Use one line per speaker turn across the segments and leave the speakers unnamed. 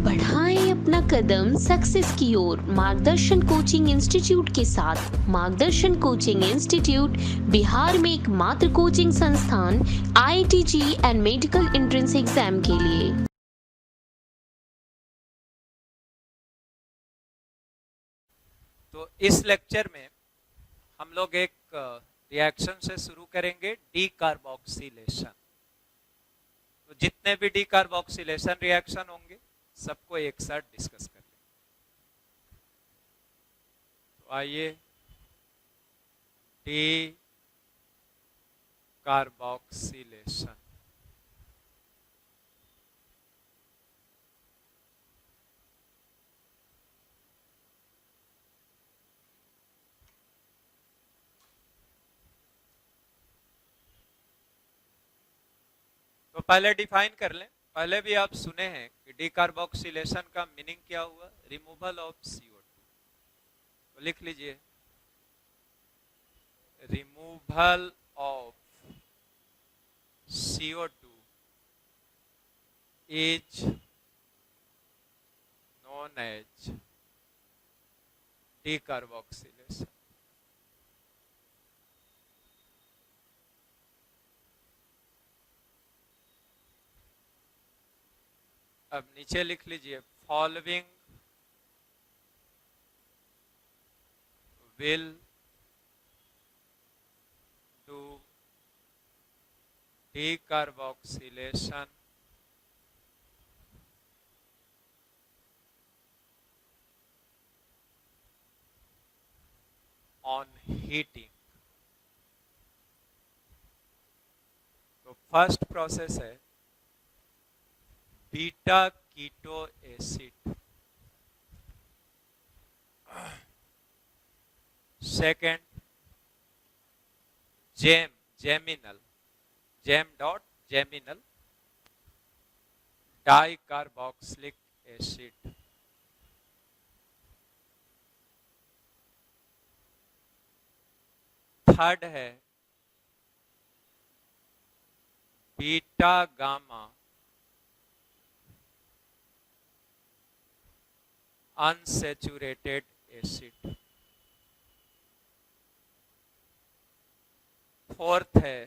बढ़ाएं अपना कदम सक्सेस की ओर मार्गदर्शन कोचिंग इंस्टीट्यूट के साथ। मार्गदर्शन कोचिंग इंस्टीट्यूट बिहार में एकमात्र कोचिंग संस्थान IIT JEE and medical entrance exam के लिए।
तो इस लेक्चर में हम लोग एक रिएक्शन से शुरू करेंगे, डी कार्बोक्सिलेशन। तो जितने भी डी कार्बोक्सिलेशन रिएक्शन होंगे सबको एक साथ डिस्कस कर लेंगे। तो आइए, डी कार्बोक्सिलेशन। तो पहले डिफाइन कर लें। पहले भी आप सुने हैं कि डीकार्बोक्सिलेशन का मीनिंग क्या हुआ, रिमूवल ऑफ CO2। तो लिख लीजिए, removal of CO2 is known as decarboxylation. अब नीचे लिख लीजिए, following will do decarboxylation on heating. तो फर्स्ट प्रोसेस है beta keto acid, second geminal dicarboxylic acid, third है beta gamma unsaturated acid, fourth है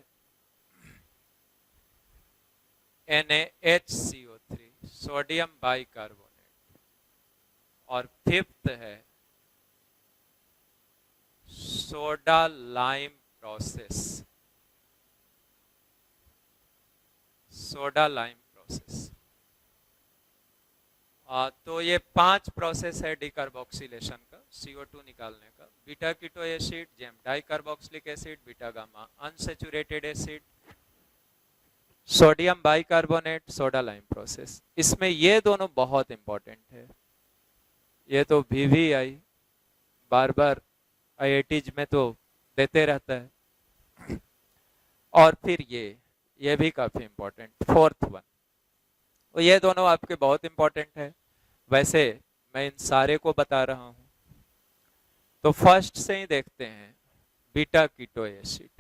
NaHCO3 सोडियम बाइकार्बोनेट, और fifth है सोडा लाइम प्रोसेस। तो ये 5 प्रोसेस है डीकार्बोक्सिलेशन का, CO2 निकालने का। Beta keto acid, gem dicarboxylic acid, beta gamma unsaturated acid, sodium bicarbonate, soda lime process. इसमें ये दोनों बहुत इंपॉर्टेंट है। ये तो VVI बार बार IITs में तो देते रहता है। और फिर ये भी काफी इंपॉर्टेंट, फोर्थ वन। तो ये दोनों आपके बहुत इंपॉर्टेंट है। वैसे मैं इन सारे को बता रहा हूं। तो फर्स्ट से ही देखते हैं, बीटा कीटो एसिड।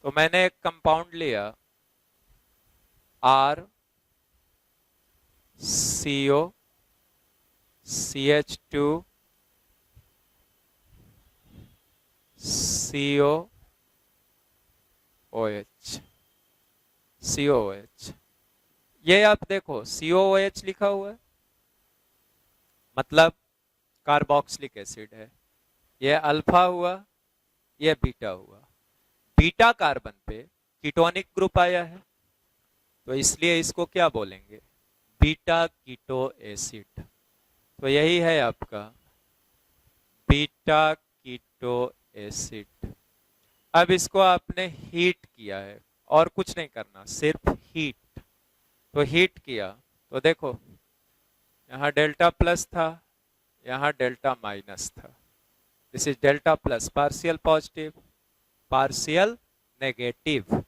तो मैंने एक कंपाउंड लिया RCO CH2 COOH। ये आप देखो COOH लिखा हुआ है, मतलब कार्बोक्सिलिक एसिड है। ये अल्फा हुआ, ये बीटा हुआ। बीटा कार्बन पे कीटोनिक ग्रुप आया है, तो इसलिए इसको क्या बोलेंगे, बीटा कीटो एसिड। तो यही है आपका बीटा कीटो एसिड। अब इसको आपने हीट किया है, और कुछ नहीं करना, सिर्फ हीट। तो हीट किया तो देखो, यहाँ डेल्टा प्लस था, यहाँ डेल्टा माइनस था। This is delta plus, partial positive partial negative.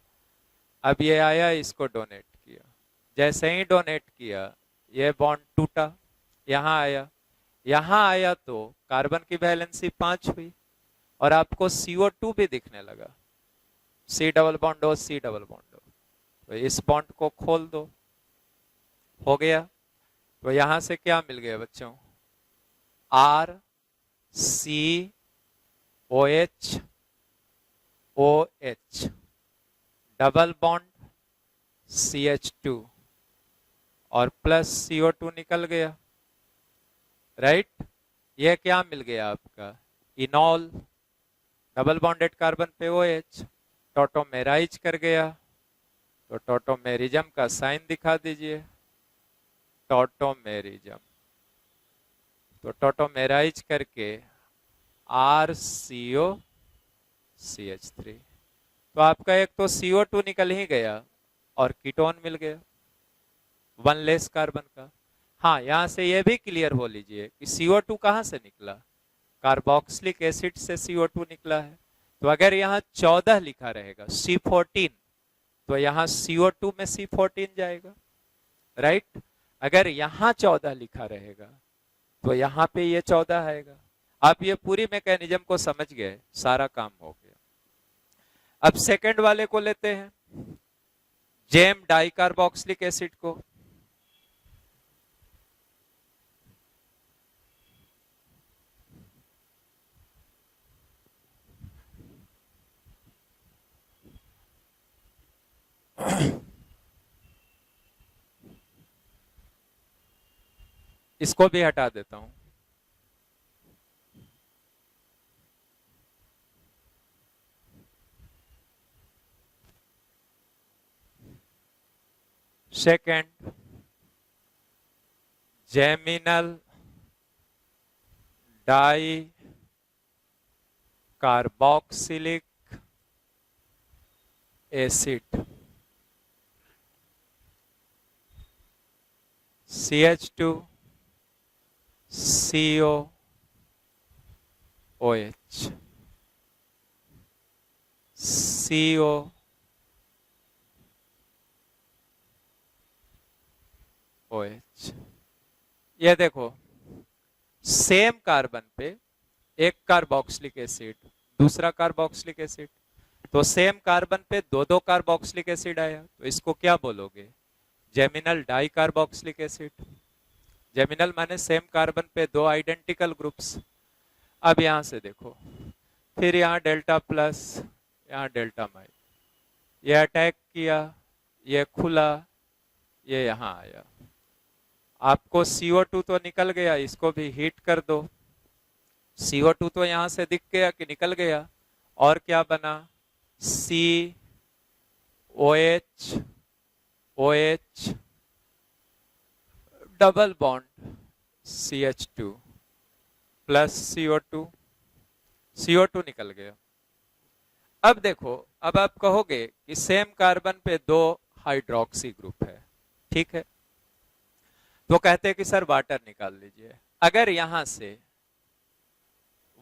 अब ये आया, इसको डोनेट किया। जैसे ही डोनेट किया, ये बॉन्ड टूटा, यहाँ आया तो कार्बन की वैलेंसी 5 हुई, और आपको CO2 भी दिखने लगा। C double bond O, C double bond O, तो इस बॉन्ड को खोल दो, हो गया। तो यहां से क्या मिल गया बच्चों, R C OH OH double bond CH2 और प्लस CO2 निकल गया, राइट। यह क्या मिल गया आपका, इनॉल, डबल बॉन्डेड कार्बन पे OH, टॉटोमेराइज कर गया। तो टॉटोमेरिज्म का साइन दिखा दीजिए, टॉटोमेरिज्म। तो टॉटोमेराइज करके RCO CH3, तो आपका एक तो CO2 निकल ही गया और कीटोन मिल गया, वन लेस कार्बन का। हाँ, यहां से यह भी क्लियर हो लीजिए कि CO2 कहां से निकला, कार्बोक्सिलिक एसिड से CO2 निकला है। तो अगर यहाँ 14 लिखा रहेगा C14, तो यहाँ CO2 में C14 जाएगा, राइट। अगर यहाँ 14 लिखा रहेगा तो यहाँ पे ये 14 आएगा। आप ये पूरी मैकेनिज्म को समझ गए, सारा काम हो गया। अब सेकंड वाले को लेते हैं, जेम डाई कार्बोक्सिलिक एसिड को। इसको भी हटा देता हूं। Second, geminal di carboxylic acid, CH2 CO OH, CO OH। ये देखो, सेम कार्बन पे एक कार्बोक्सिलिक एसिड, दूसरा कार्बोक्सिलिक एसिड, तो सेम कार्बन पे दो दो कार्बोक्सिलिक एसिड आया, तो इसको क्या बोलोगे, geminal di carboxylic acid. Geminal माने सेम कार्बन पे दो आइडेंटिकल ग्रुप्स। अब यहां से देखो, फिर यहाँ डेल्टा प्लस, यहाँ डेल्टा माइनस, ये अटैक किया, ये खुला, ये यहां आया। आपको CO2 तो निकल गया, इसको भी हीट कर दो। CO2 तो यहां से दिख गया कि निकल गया, और क्या बना, COH OH double bond CH2 plus CO2 निकल गया। अब देखो, अब आप कहोगे कि सेम कार्बन पे दो हाइड्रोक्सी ग्रुप है, ठीक है, तो कहते हैं कि सर वाटर निकाल लीजिए। अगर यहां से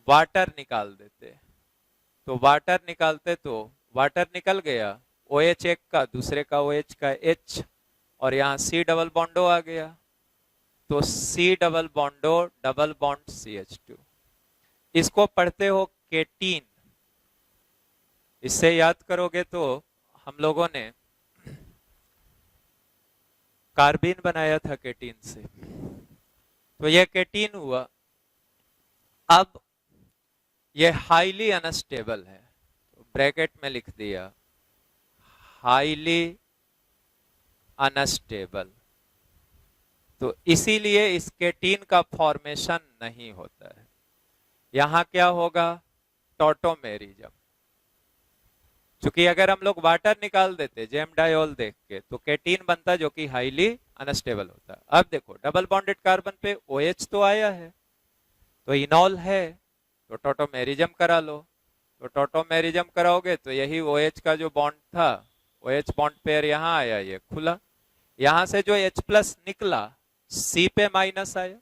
वाटर निकाल देते, तो वाटर निकालते तो वाटर निकल गया, OH एक का, दूसरे का OH का H, और यहाँ C डबल बॉन्डो आ गया, तो C double बॉन्डो double bond CH2। इसको पढ़ते हो केटीन, इससे याद करोगे तो हम लोगों ने कार्बिन बनाया था केटीन से, तो यह केटीन हुआ। अब यह हाईली अनस्टेबल है, ब्रैकेट में लिख दिया हाईली अनस्टेबल, तो इसीलिए इस केटीन का फॉर्मेशन नहीं होता है। यहां क्या होगा, टॉटोमेरिज्म। क्योंकि अगर हम लोग वाटर निकाल देते जेम डायोल देख के, तो केटीन बनता जो कि हाईली अनस्टेबल होता। अब देखो, डबल बॉन्डेड कार्बन पे OH तो आया है, तो इनॉल है, तो टॉटोमेरिज्म करा लो। तो टॉटोमेरिज्म कराओगे तो यही OH का जो बॉन्ड था, OH बॉन्ड पेयर यहाँ आया, ये खुला, यहां से जो H प्लस निकला C पे माइनस आया,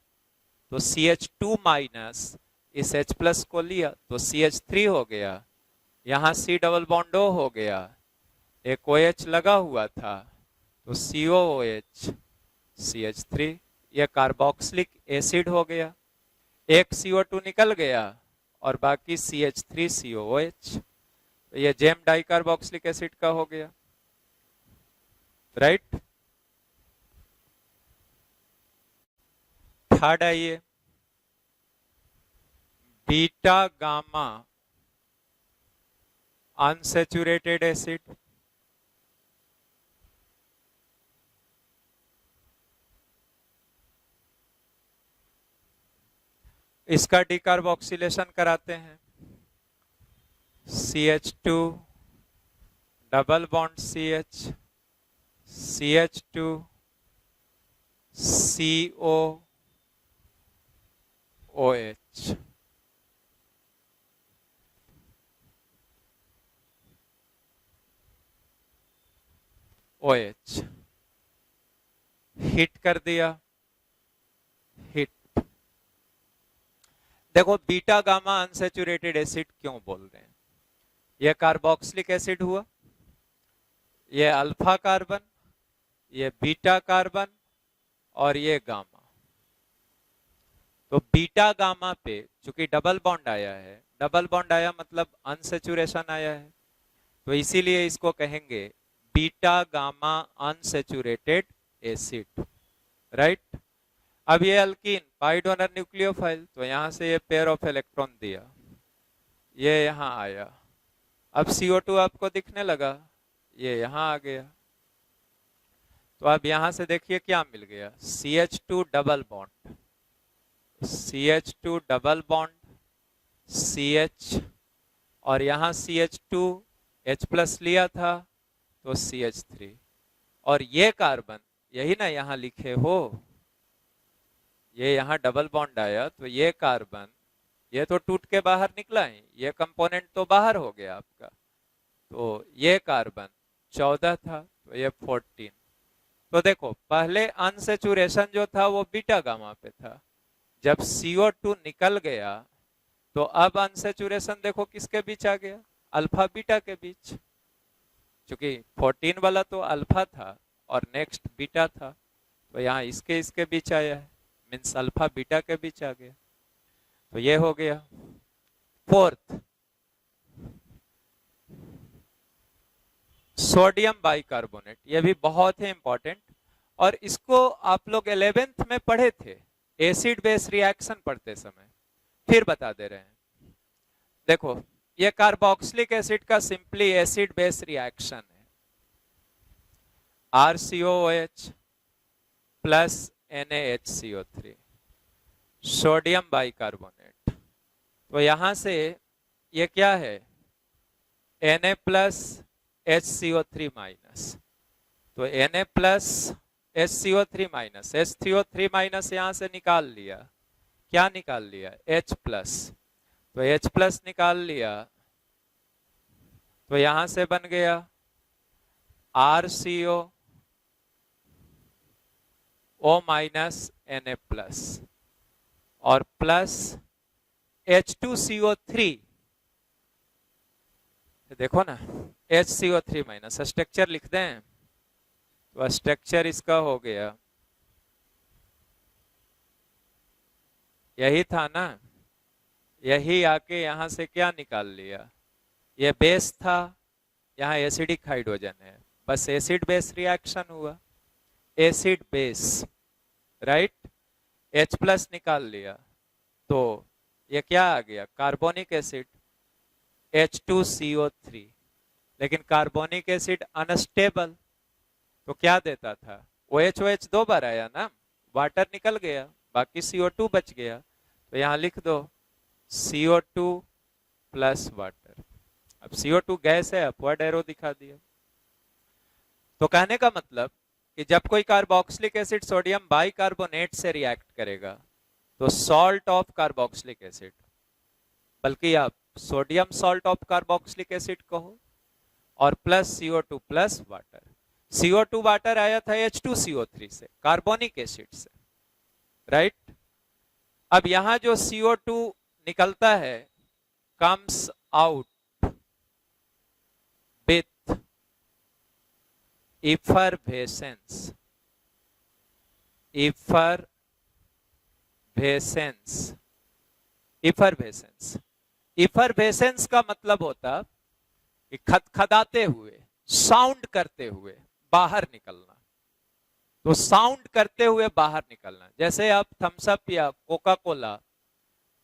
तो CH2 माइनस इस H प्लस को लिया तो CH3 हो गया, यहां C डबल बॉन्ड O हो गया, एक OH लगा हुआ था तो COOH CH3, यह कार्बोक्सिलिक एसिड हो गया। एक CO2 निकल गया और बाकी CH3 COOH। तो ये जेम डाइकार्बोक्सिलिक एसिड का हो गया, राइट। थर्ड आइए, बीटा गामा अनसैचुरेटेड एसिड। इसका डिकार्बोक्सिलेशन कराते हैं, CH2 double bond CH, CH2 CO OH। OH hit कर दिया, हिट। देखो बीटा गामा अनसैचुरेटेड एसिड क्यों बोल रहे हैं, यह कार्बोक्सिलिक एसिड हुआ, यह अल्फा कार्बन, यह बीटा कार्बन और ये गामा। तो बीटा गामा पे चूंकि डबल बॉन्ड आया है, डबल बॉन्ड आया मतलब अनसैचुरेशन आया है, तो इसीलिए इसको कहेंगे beta gamma unsaturated acid, right. अब ये अल्कीन पाई डोनर न्यूक्लियोफाइल, तो यहां से ये पेयर ऑफ इलेक्ट्रॉन दिया, ये यहां आया। अब CO2 आपको दिखने लगा, ये यहां आ गया। तो अब यहां से देखिए क्या मिल गया, CH2 double bond, CH2 double bond CH, और यहां CH2 H प्लस लिया था तो CH3, और ये कार्बन यही ना यहां लिखे हो, ये यहां डबल बॉन्ड आया तो ये कार्बन ये तो टूट के बाहर निकला है, ये कंपोनेंट तो बाहर हो गया आपका, तो ये कार्बन 14 था तो ये 14। तो देखो पहले अनसैचुरेशन जो था वो बीटा गामा पे था, जब CO2 निकल गया तो अब अनसैचुरेशन देखो किसके बीच आ गया, अल्फा बीटा के बीच, क्योंकि 14 वाला तो अल्फा था और नेक्स्ट बीटा था, तो यहाँ इसके बीच आया है, मीन्स अल्फा बीटा के बीच आ गया, तो ये हो गया। फोर्थ, सोडियम बाइकार्बोनेट, ये भी बहुत ही इंपॉर्टेंट, और इसको आप लोग 11th में पढ़े थे एसिड बेस रिएक्शन पढ़ते समय, फिर बता दे रहे हैं। देखो ये कार्बोक्सिलिक एसिड का सिंपली एसिड बेस रिएक्शन है, RCOOH plus NaHCO3 sodium bicarbonate. तो यहां से ये क्या है, Na प्लस HCO3 माइनस, तो Na plus HCO3 minus, HCO3 minus यहां से निकाल लिया, क्या निकाल लिया, H प्लस, तो H प्लस निकाल लिया, तो यहां से बन गया RCO O minus Na plus और प्लस H2CO3, देखो ना HCO3 माइनस, स्ट्रक्चर लिख दें, तो स्ट्रक्चर इसका हो गया, यही था ना, यही आके यहां से क्या निकाल लिया, ये बेस था, यहाँ एसिडिक हाइड्रोजन है, बस एसिड बेस रिएक्शन हुआ, acid base, right. H plus निकाल लिया तो ये क्या आ गया, कार्बोनिक एसिड H2CO3, लेकिन कार्बोनिक एसिड अनस्टेबल, तो क्या देता था, OH दो बार आया ना, वाटर निकल गया, बाकी CO2 बच गया, तो यहां लिख दो CO2 प्लस वाटर। अब CO2 गैस है, अपवर्ड एरो दिखा दिया। तो कहने का मतलब कि जब कोई कार्बोक्सिलिक एसिड सोडियम बाइकार्बोनेट से रिएक्ट करेगा तो सॉल्ट ऑफ कार्बोक्सिलिक एसिड, बल्कि आप sodium salt of carboxylic acid कहो, और plus CO2 plus water. CO2 water आया था H2CO3 से, कार्बोनिक एसिड से, राइट। अब यहां जो CO2 निकलता है comes out with effervescence, effervescence का मतलब होता कि खदखदाते हुए, साउंड करते हुए बाहर निकलना। तो साउंड करते हुए बाहर निकलना, जैसे आप थम्स अप या कोका कोला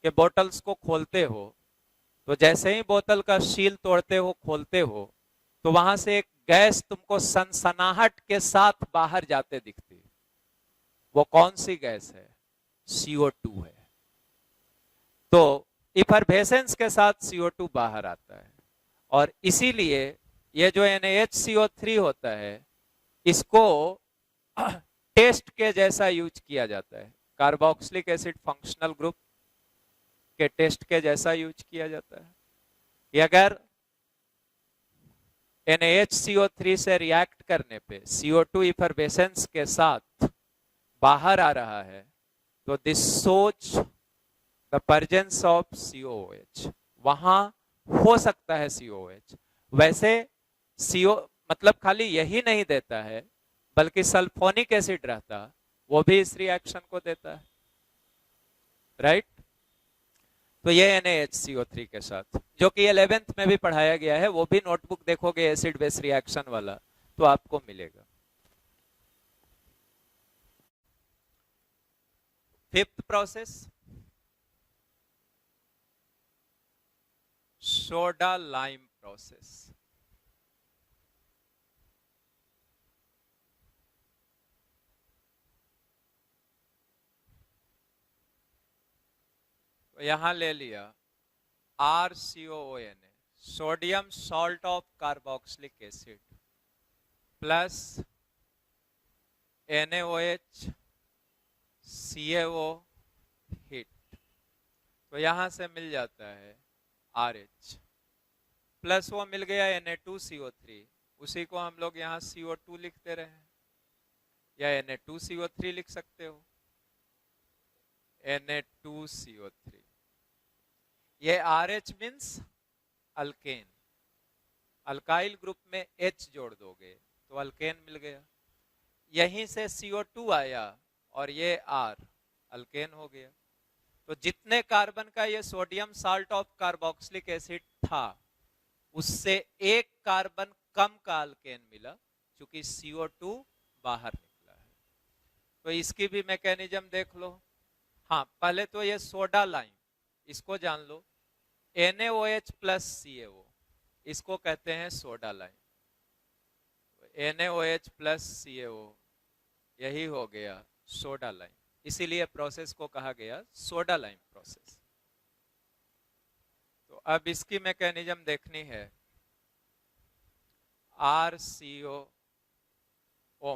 के बोतल्स को खोलते हो, तो जैसे ही बोतल का सील तोड़ते हो, खोलते हो, तो वहां से एक गैस तुमको सनसनाहट के साथ बाहर जाते दिखती है। वो कौन सी गैस है? CO2 है। तो इफरवेसेंस के साथ CO2 बाहर आता है, और इसीलिए ये जो NaHCO3 होता है, इसको टेस्ट के जैसा यूज किया जाता है। कार्बोक्सिलिक एसिड फंक्शनल ग्रुप के टेस्ट के जैसा यूज किया जाता है कि अगर NaHCO3 से रिएक्ट करने पे CO2 इफरवेसेंस के साथ बाहर आ रहा है, तो this shows the presence of COOH। वहां हो सकता है COOH। वैसे CO मतलब खाली यही नहीं देता है, बल्कि सल्फोनिक एसिड रहता, वो भी इस रिएक्शन को देता है, राइट। तो ये NaHCO3 के साथ, जो कि 11th में भी पढ़ाया गया है, वो भी नोटबुक देखोगे एसिड बेस रिएक्शन वाला तो आपको मिलेगा। Fifth process, soda lime process. तो यहां ले लिया RCOONA, sodium salt of carboxylic acid, plus NaOH CaO heat. तो यहां से मिल जाता है RH, प्लस वो मिल गया Na2CO3, उसी को हम लोग यहाँ CO2 लिखते रहे हैं, या Na2CO3 लिख सकते हो, Na2CO3। ये RH means alkane, alkyl group में H जोड़ दोगे तो अल्केन मिल गया। यहीं से CO2 आया और ये R अल्केन हो गया। तो जितने कार्बन का ये sodium salt of carboxylic acid था, उससे एक कार्बन कम का अल्केन मिला, क्योंकि CO2 बाहर निकला है। तो इसकी भी मैकेनिज्म देख लो। हाँ, पहले तो ये सोडा लाइम, इसको जान लो, NaOH प्लस CaO, इसको कहते हैं soda lime. NaOH plus CaO, यही हो गया सोडा लाइम, इसीलिए प्रोसेस को कहा गया सोडा लाइम प्रोसेस। तो अब इसकी मैकेनिज्म देखनी है। RCOO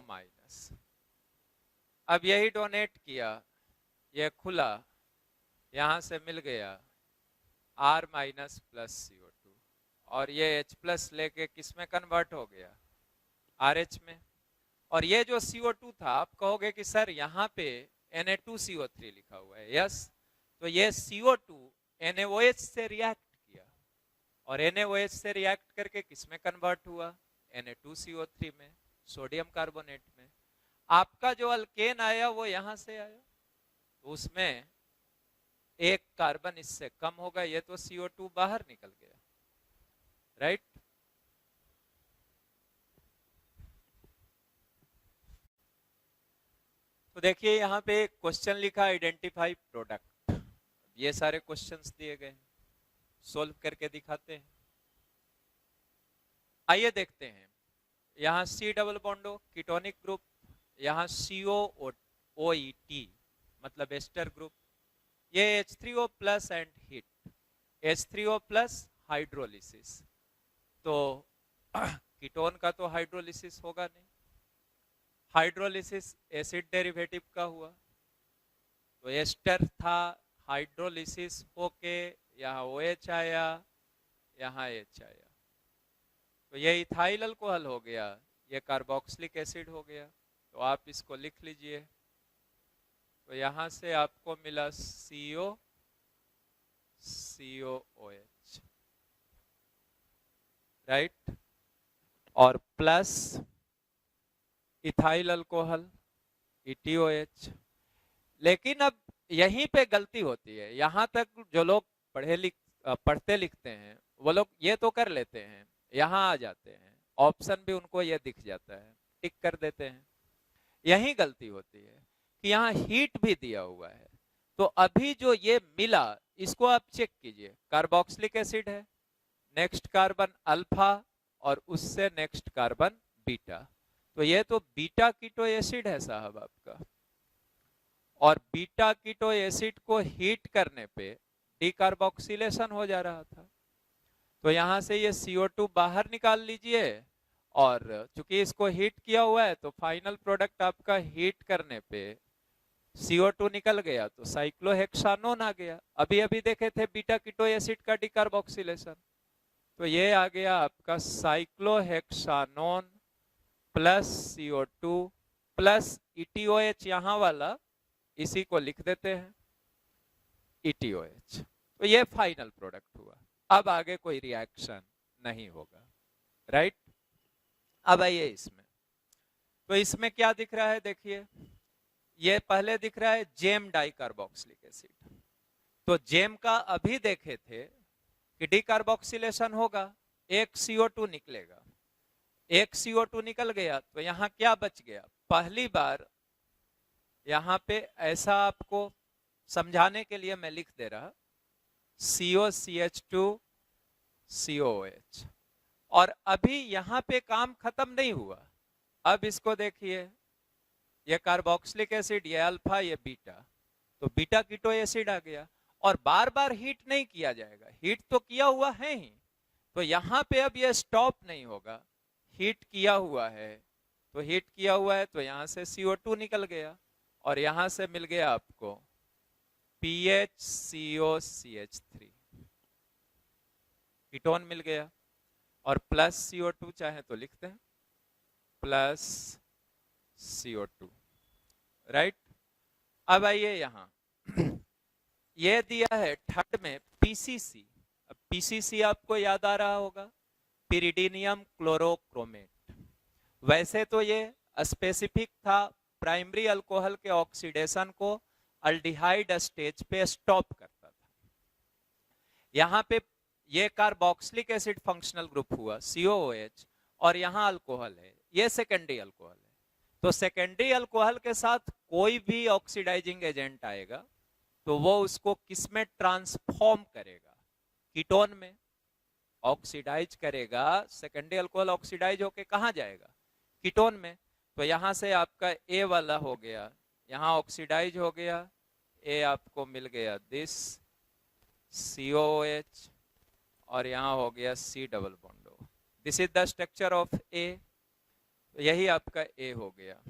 माइनस, अब यही डोनेट किया, ये खुला, यहां से मिल गया R माइनस प्लस CO2, और ये H प्लस लेके किस में कन्वर्ट हो गया? RH में। और ये जो CO2 था, आप कहोगे कि सर यहाँ पे Na2CO3 लिखा हुआ है। यस, तो ये CO2 NaOH से रिएक्ट किया, और NaOH से रिएक्ट करके किस में कन्वर्ट हुआ? Na2CO3 में, सोडियम कार्बोनेट में। आपका जो अल्केन आया वो यहां से आया, तो उसमें एक कार्बन इससे कम होगा, ये तो CO2 बाहर निकल गया, राइट। तो देखिए यहाँ पे क्वेश्चन लिखा आइडेंटिफाई प्रोडक्ट। ये सारे क्वेश्चंस दिए गए, सोल्व करके दिखाते हैं। आइए देखते हैं। यहाँ C डबल बॉन्डो कीटोनिक ग्रुप, यहाँ COOET मतलब एस्टर ग्रुप, ये H3O plus and heat, H3O plus hydrolysis. तो कीटोन का तो हाइड्रोलिसिस होगा नहीं, हाइड्रोलिसिस एसिड डेरिवेटिव का हुआ, तो एस्टर था, हाइड्रोलिसिस होके यहाँ OH आया, यहाँ H आया, तो ये इथाइल अल्कोहल हो गया, ये कार्बोक्सिलिक एसिड हो गया। तो आप इसको लिख लीजिए। तो यहां से आपको मिला COOH, राइट, और प्लस इथाइल अल्कोहल ETOH। लेकिन अब यहीं पे गलती होती है। यहां तक जो लोग पढ़ते लिखते हैं वो लोग ये तो कर लेते हैं, यहां आ जाते हैं, ऑप्शन भी उनको ये दिख जाता है, टिक कर देते हैं। यही गलती होती है कि यहाँ हीट भी दिया हुआ है, तो अभी जो ये मिला इसको आप चेक कीजिए, कार्बोक्सिलिक एसिड है, नेक्स्ट कार्बन अल्फा और उससे नेक्स्ट कार्बन बीटा, तो ये तो बीटा कीटो एसिड है साहब आपका। और बीटा कीटो एसिड को हीट करने पे डीकार्बोक्सिलेशन हो जा रहा था, तो यहां से ये CO2 बाहर निकाल लीजिए, और चूंकि इसको हीट किया हुआ है तो फाइनल प्रोडक्ट आपका हीट करने पे CO2 निकल गया तो साइक्लोहेक्सानोन आ गया। अभी अभी देखे थे बीटा कीटो एसिड का डीकार्बोक्सिलेशन, तो ये आ गया आपका cyclohexanone plus CO2 plus ETOH, यहां वाला इसी को लिख देते हैं ETOH, तो ये फाइनल प्रोडक्ट हुआ। अब आगे कोई रिएक्शन नहीं होगा, राइट। अब आइए इसमें, तो इसमें क्या दिख रहा है, देखिए ये पहले दिख रहा है जेम डाइकार्बोक्सिलिक एसिड, तो जेम का अभी देखे थे कि डीकार्बोक्सिलेशन होगा, एक CO2 निकलेगा, एक CO2 निकल गया, तो यहां क्या बच गया, पहली बार यहां पे ऐसा आपको समझाने के लिए मैं लिख दे रहा COCH2 COOH, और अभी यहां पे काम खत्म नहीं हुआ। अब इसको देखिए, ये कार्बोक्सिलिक एसिड, ये अल्फा, ये बीटा, तो बीटा कीटो एसिड आ गया, और बार बार हीट नहीं किया जाएगा, हीट तो किया हुआ है ही, तो यहां पे अब ये स्टॉप नहीं होगा, हीट किया हुआ है, तो हीट किया हुआ है तो यहां से CO2 निकल गया, और यहां से मिल गया आपको PHCOCH3, कीटोन मिल गया, और प्लस CO2 चाहे तो लिखते हैं प्लस CO2, राइट। अब आइए यहां ये दिया है थर्ड में PCC, अब PCC आपको याद आ रहा होगा, पिरिडीनियम क्लोरोक्रोमेट, वैसे तो ये स्पेसिफिक था प्राइमरी अल्कोहल के ऑक्सीडेशन को अल्डिहाइड स्टेज पे स्टॉप करता था। यहां पे ये कार्बोक्सिलिक एसिड फंक्शनल ग्रुप हुआ COOH, और यहां अल्कोहल है, ये सेकेंडरी अल्कोहल है, तो सेकेंडरी अल्कोहल के साथ कोई भी ऑक्सीडाइजिंग एजेंट आएगा तो वो उसको किस में ट्रांसफॉर्म करेगा, कीटोन में ऑक्सीडाइज करेगा, सेकेंडरी अल्कोहल ऑक्सीडाइज होके कहां जाएगा, कीटोन में, तो यहां से आपका A वाला हो गया, यहां ऑक्सीडाइज हो गया, A आपको मिल गया दिस COOH, और यहां हो गया C double bond O, this is the structure of A, तो यही आपका A हो गया।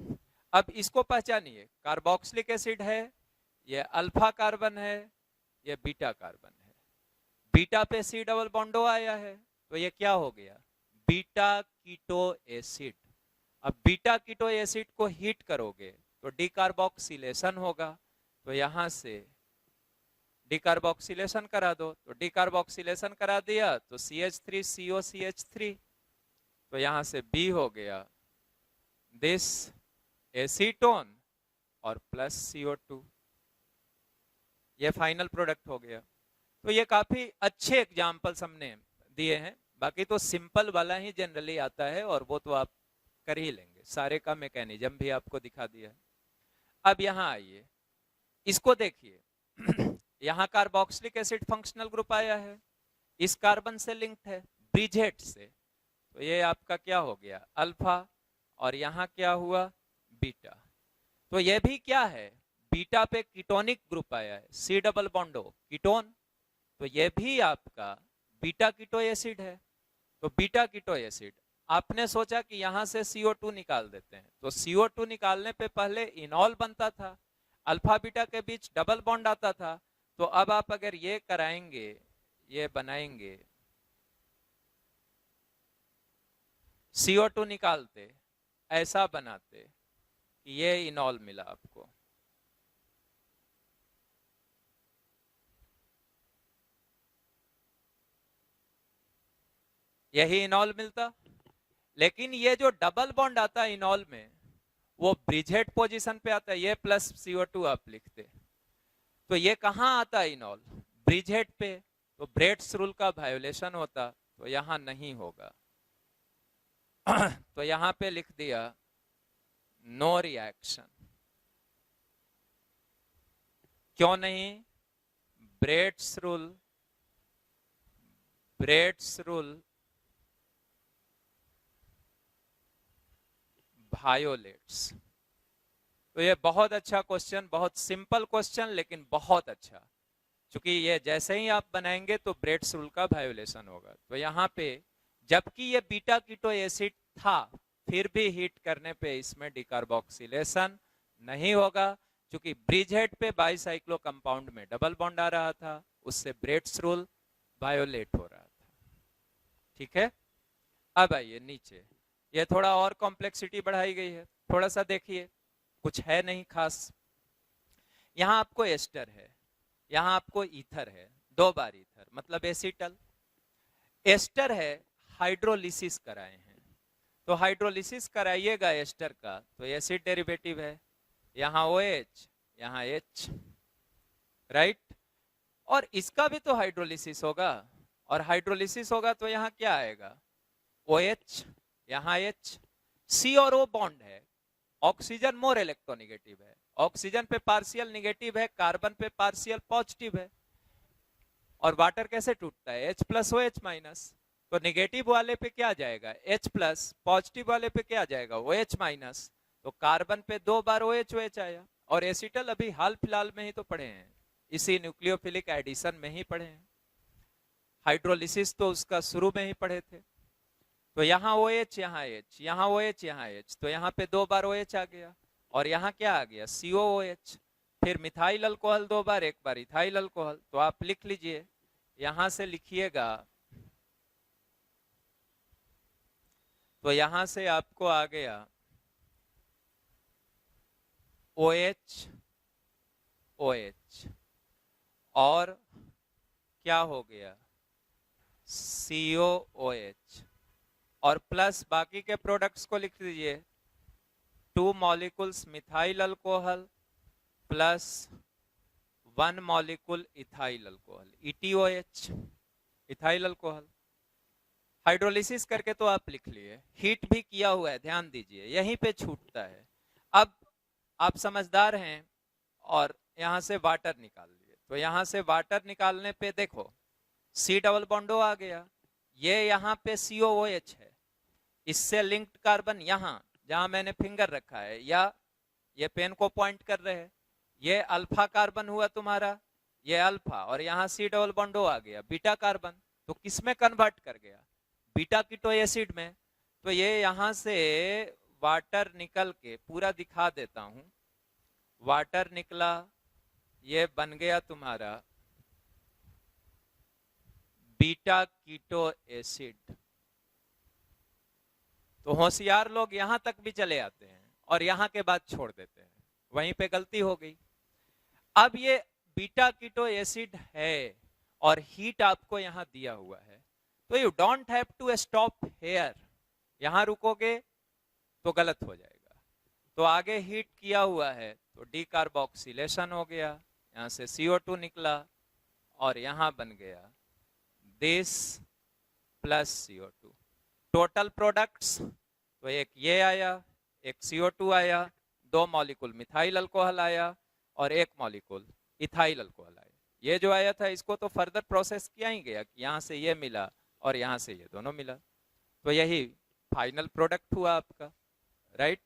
अब इसको पहचानिए, कार्बोक्सिलिक एसिड है, ये अल्फा कार्बन है, ये बीटा कार्बन है, बीटा पे C डबल बॉन्ड O आया है, तो ये क्या हो गया, बीटा कीटो एसिड। अब बीटा कीटो एसिड को हीट करोगे तो डीकार्बोक्सिलेशन होगा, तो यहां से डीकार्बोक्सिलेशन करा दो, तो डीकार्बोक्सिलेशन करा दिया तो CH3COCH3, तो यहां से B हो गया दिस एसीटोन और प्लस CO2, ये फाइनल प्रोडक्ट हो गया। तो ये काफी अच्छे एग्जाम्पल्स हमने दिए हैं, बाकी तो सिंपल वाला ही जनरली आता है और वो तो आप कर ही लेंगे, सारे का मैकेनिज्म भी आपको दिखा दिया है। अब यहां आइए, इसको देखिए यहां कार्बोक्सिलिक एसिड फंक्शनल ग्रुप आया है, इस कार्बन से लिंक्ड है ब्रिजेट से, तो ये आपका क्या हो गया अल्फा, और यहां क्या हुआ बीटा, तो ये भी क्या है बीटा पे कीटोनिक ग्रुप आया है C double bond O ketone, तो ये भी आपका बीटा कीटो एसिड है। तो बीटा कीटो एसिड, आपने सोचा कि यहां से CO2 निकाल देते हैं, तो CO2 निकालने पे पहले इनॉल बनता था, अल्फा बीटा के बीच डबल बॉन्ड आता था, तो अब आप अगर ये कराएंगे, ये बनाएंगे, CO2 निकालते, ऐसा बनाते कि ये इनॉल मिला आपको, यही इनॉल मिलता, लेकिन ये जो डबल बॉन्ड आता है इनॉल में वो ब्रिजहेड पोजीशन पे आता है, ये प्लस CO2 आप लिखते, तो ये कहां आता है इनॉल ब्रिजहेड पे, तो ब्रेड्स रूल का वायोलेशन होता, तो यहां नहीं होगा, तो यहां पे लिख दिया नो रिएक्शन। क्यों नहीं? Bredt's rule, Bredt's rule violates. तो ये बहुत अच्छा क्वेश्चन, बहुत सिंपल क्वेश्चन लेकिन बहुत अच्छा, क्योंकि ये जैसे ही आप बनाएंगे तो ब्रेड्स रूल का वायोलेशन होगा। तो यहाँ पे जबकि ये बीटा कीटो एसिड था, फिर भी हीट करने पे इसमें डिकार्बोक्सिलेशन नहीं होगा, क्योंकि ब्रिजहेड पे बाईसाइक्लो कंपाउंड में डबल बॉन्ड आ रहा था, उससे ब्रेड्स रूल वायोलेट हो रहा था। ठीक है, अब आइए नीचे, ये थोड़ा और कॉम्प्लेक्सिटी बढ़ाई गई है, थोड़ा सा देखिए, कुछ है नहीं खास। यहां आपको एस्टर है, यहां आपको ईथर है, 2 बार ईथर मतलब एसिटल। एस्टर है, हाइड्रोलिसिस कराए हैं, तो हाइड्रोलिसिस कराइएगा एस्टर का तो एसिड डेरिवेटिव है, यहां OH यहां H, राइट। और इसका भी तो हाइड्रोलिसिस होगा, और हाइड्रोलिसिस होगा तो यहां क्या आएगा? OH यहां H, C और O बॉन्ड है, ऑक्सीजन मोर इलेक्ट्रोनेगेटिव है, ऑक्सीजन पे पार्शियल नेगेटिव है, कार्बन पे पार्शियल पॉजिटिव है। और वाटर कैसे टूटता है? H प्लस OH माइनस, तो नेगेटिव वाले पे क्या जाएगा? H प्लस, पॉजिटिव वाले पे क्या जाएगा? OH minus. तो कार्बन पे 2 बार OH आया, और एसिटल अभी हाल फिलहाल में ही तो पढ़े हैं, इसी न्यूक्लियोफिलिक एडिशन में ही पढ़े हैं, हाइड्रोलिसिस तो उसका शुरू में ही पढ़े थे। तो यहाँ OH यहाँ H, यहाँ OH यहाँ H, तो यहाँ पे 2 बार OH आ गया, और यहाँ क्या आ गया? COOH। फिर मिथाइल अल्कोहल 2 बार, 1 बार इथाइल अल्कोहल, तो आप लिख लीजिए, यहां से लिखिएगा, तो यहां से आपको आ गया OH OH, और क्या हो गया? COOH, और प्लस बाकी के प्रोडक्ट्स को लिख दीजिए, 2 molecules methyl alcohol plus 1 molecule ethyl alcohol, ETOH, ethyl alcohol. Hydrolysis करके तो आप लिख लिए, हीट भी किया हुआ है, ध्यान दीजिए यहीं पे छूटता है। अब आप समझदार हैं, और यहां से वाटर निकाल लिए, तो यहां से वाटर निकालने पे देखो C डबल बॉन्डो आ गया, ये यहाँ पे COOH है, इससे लिंक्ड कार्बन यहाँ जहां मैंने फिंगर रखा है, या ये पेन को पॉइंट कर रहे हैं, ये अल्फा कार्बन हुआ तुम्हारा, ये अल्फा, और यहाँ C डबल बॉन्डो आ गया, बीटा कार्बन। तो किस में कन्वर्ट कर गया? बीटा कीटो एसिड में। तो ये यहां से वाटर निकल के, पूरा दिखा देता हूं, वाटर निकला, ये बन गया तुम्हारा बीटा कीटो एसिड। तो होशियार लोग यहां तक भी चले आते हैं और यहां के बाद छोड़ देते हैं, वहीं पे गलती हो गई। अब ये बीटा कीटो एसिड है और हीट आपको यहां दिया हुआ है, तो you don't have to stop here, यहां रुकोगे तो गलत हो जाएगा। तो आगे हीट किया हुआ है तो डीकार्बोक्सिलेशन हो गया, यहां से CO2 निकला, और यहां बन गया this plus CO2। Total products तो एक ये आया, एक CO2 आया, 2 मॉलिक्यूल मिथाइल अल्कोहल आया, और 1 मॉलिक्यूल इथाइल अल्कोहल आया। ये जो आया था इसको तो फर्दर प्रोसेस किया ही गया कि यहां से ये मिला और यहां से ये दोनों मिला, तो यही फाइनल प्रोडक्ट हुआ आपका, राइट।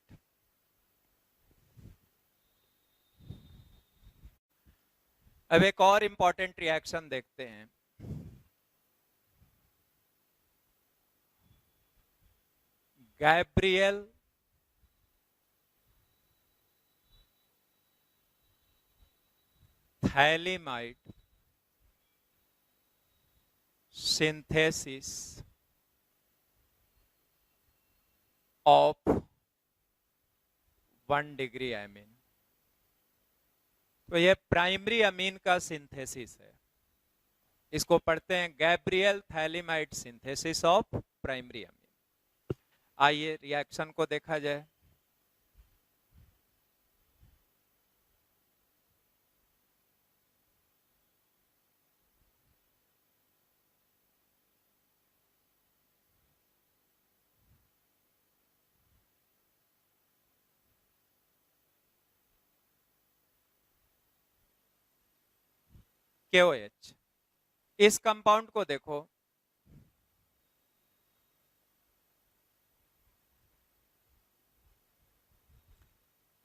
अब एक और इंपॉर्टेंट रिएक्शन देखते हैं, Gabriel phthalimide synthesis of 1 degree amine. तो ये प्राइमरी अमीन का सिंथेसिस है, इसको पढ़ते हैं Gabriel phthalimide synthesis of primary amine. आइए रिएक्शन को देखा जाए। KOH। इस कंपाउंड को देखो,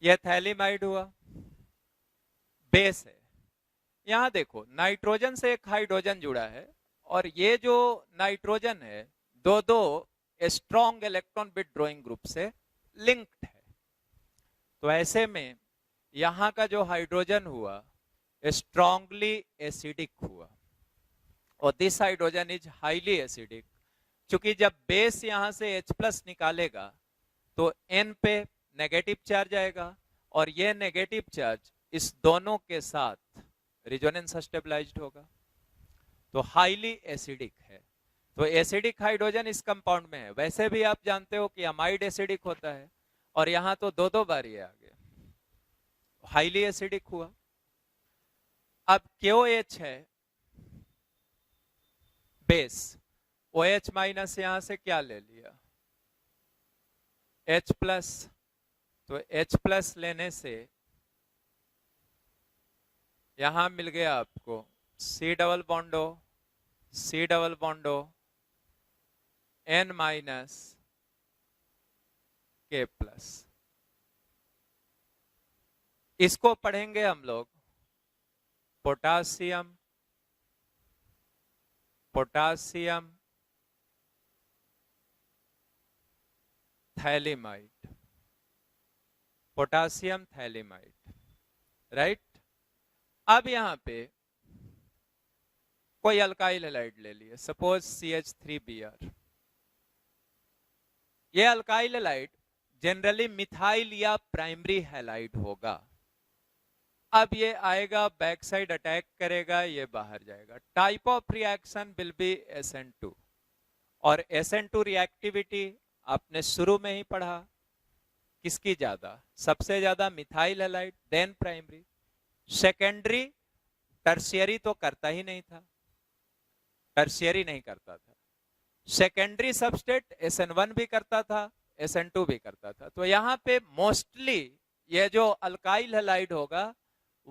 यह थैलिमाइड हुआ, बेस है। यहां देखो नाइट्रोजन से एक हाइड्रोजन जुड़ा है और ये जो नाइट्रोजन है दो दो स्ट्रॉन्ग इलेक्ट्रॉन विथड्रॉइंग ग्रुप से लिंक्ड है। तो ऐसे में यहां का जो हाइड्रोजन हुआ स्ट्रॉन्गली एसिडिक हुआ और this hydrogen is highly acidic. क्योंकि जब बेस यहां से H+ निकालेगा तो N पे नेगेटिव चार्ज आएगा और ये नेगेटिव चार्ज इस दोनों के साथ रिजोनेंस स्टेबलाइज्ड होगा, तो हाईली एसिडिक है। तो एसिडिक हाइड्रोजन इस कंपाउंड में है। वैसे भी आप जानते हो कि अमाइड एसिडिक होता है और यहां तो दो दो बार ये आ गया, हाईली एसिडिक हुआ। अब KOH है बेस, OH- यहां से क्या ले लिया H+, तो H+ लेने से यहां मिल गया आपको C double बॉन्डो C double बॉन्डो N- K+। इसको पढ़ेंगे हम लोग potassium potassium phthalimide, potassium phthalimide, right. अब यहां पे कोई अल्काइल हैलाइड ले लिए, सपोज CH3Br। ये अल्काइल हैलाइड जनरली मिथाइल या प्राइमरी हैलाइड होगा। अब ये आएगा बैक साइड अटैक करेगा, ये बाहर जाएगा। Type of reaction will be SN2 और SN2 रिएक्टिविटी आपने शुरू में ही पढ़ा, किसकी ज्यादा, सबसे ज्यादा methyl halide, then primary. Secondary tertiary तो करता ही नहीं था, टर्शियरी नहीं करता था। सेकेंडरी सबस्टेट SN1 भी करता था, SN2 भी करता था। तो यहां पे मोस्टली ये जो अल्काइल हैलाइड होगा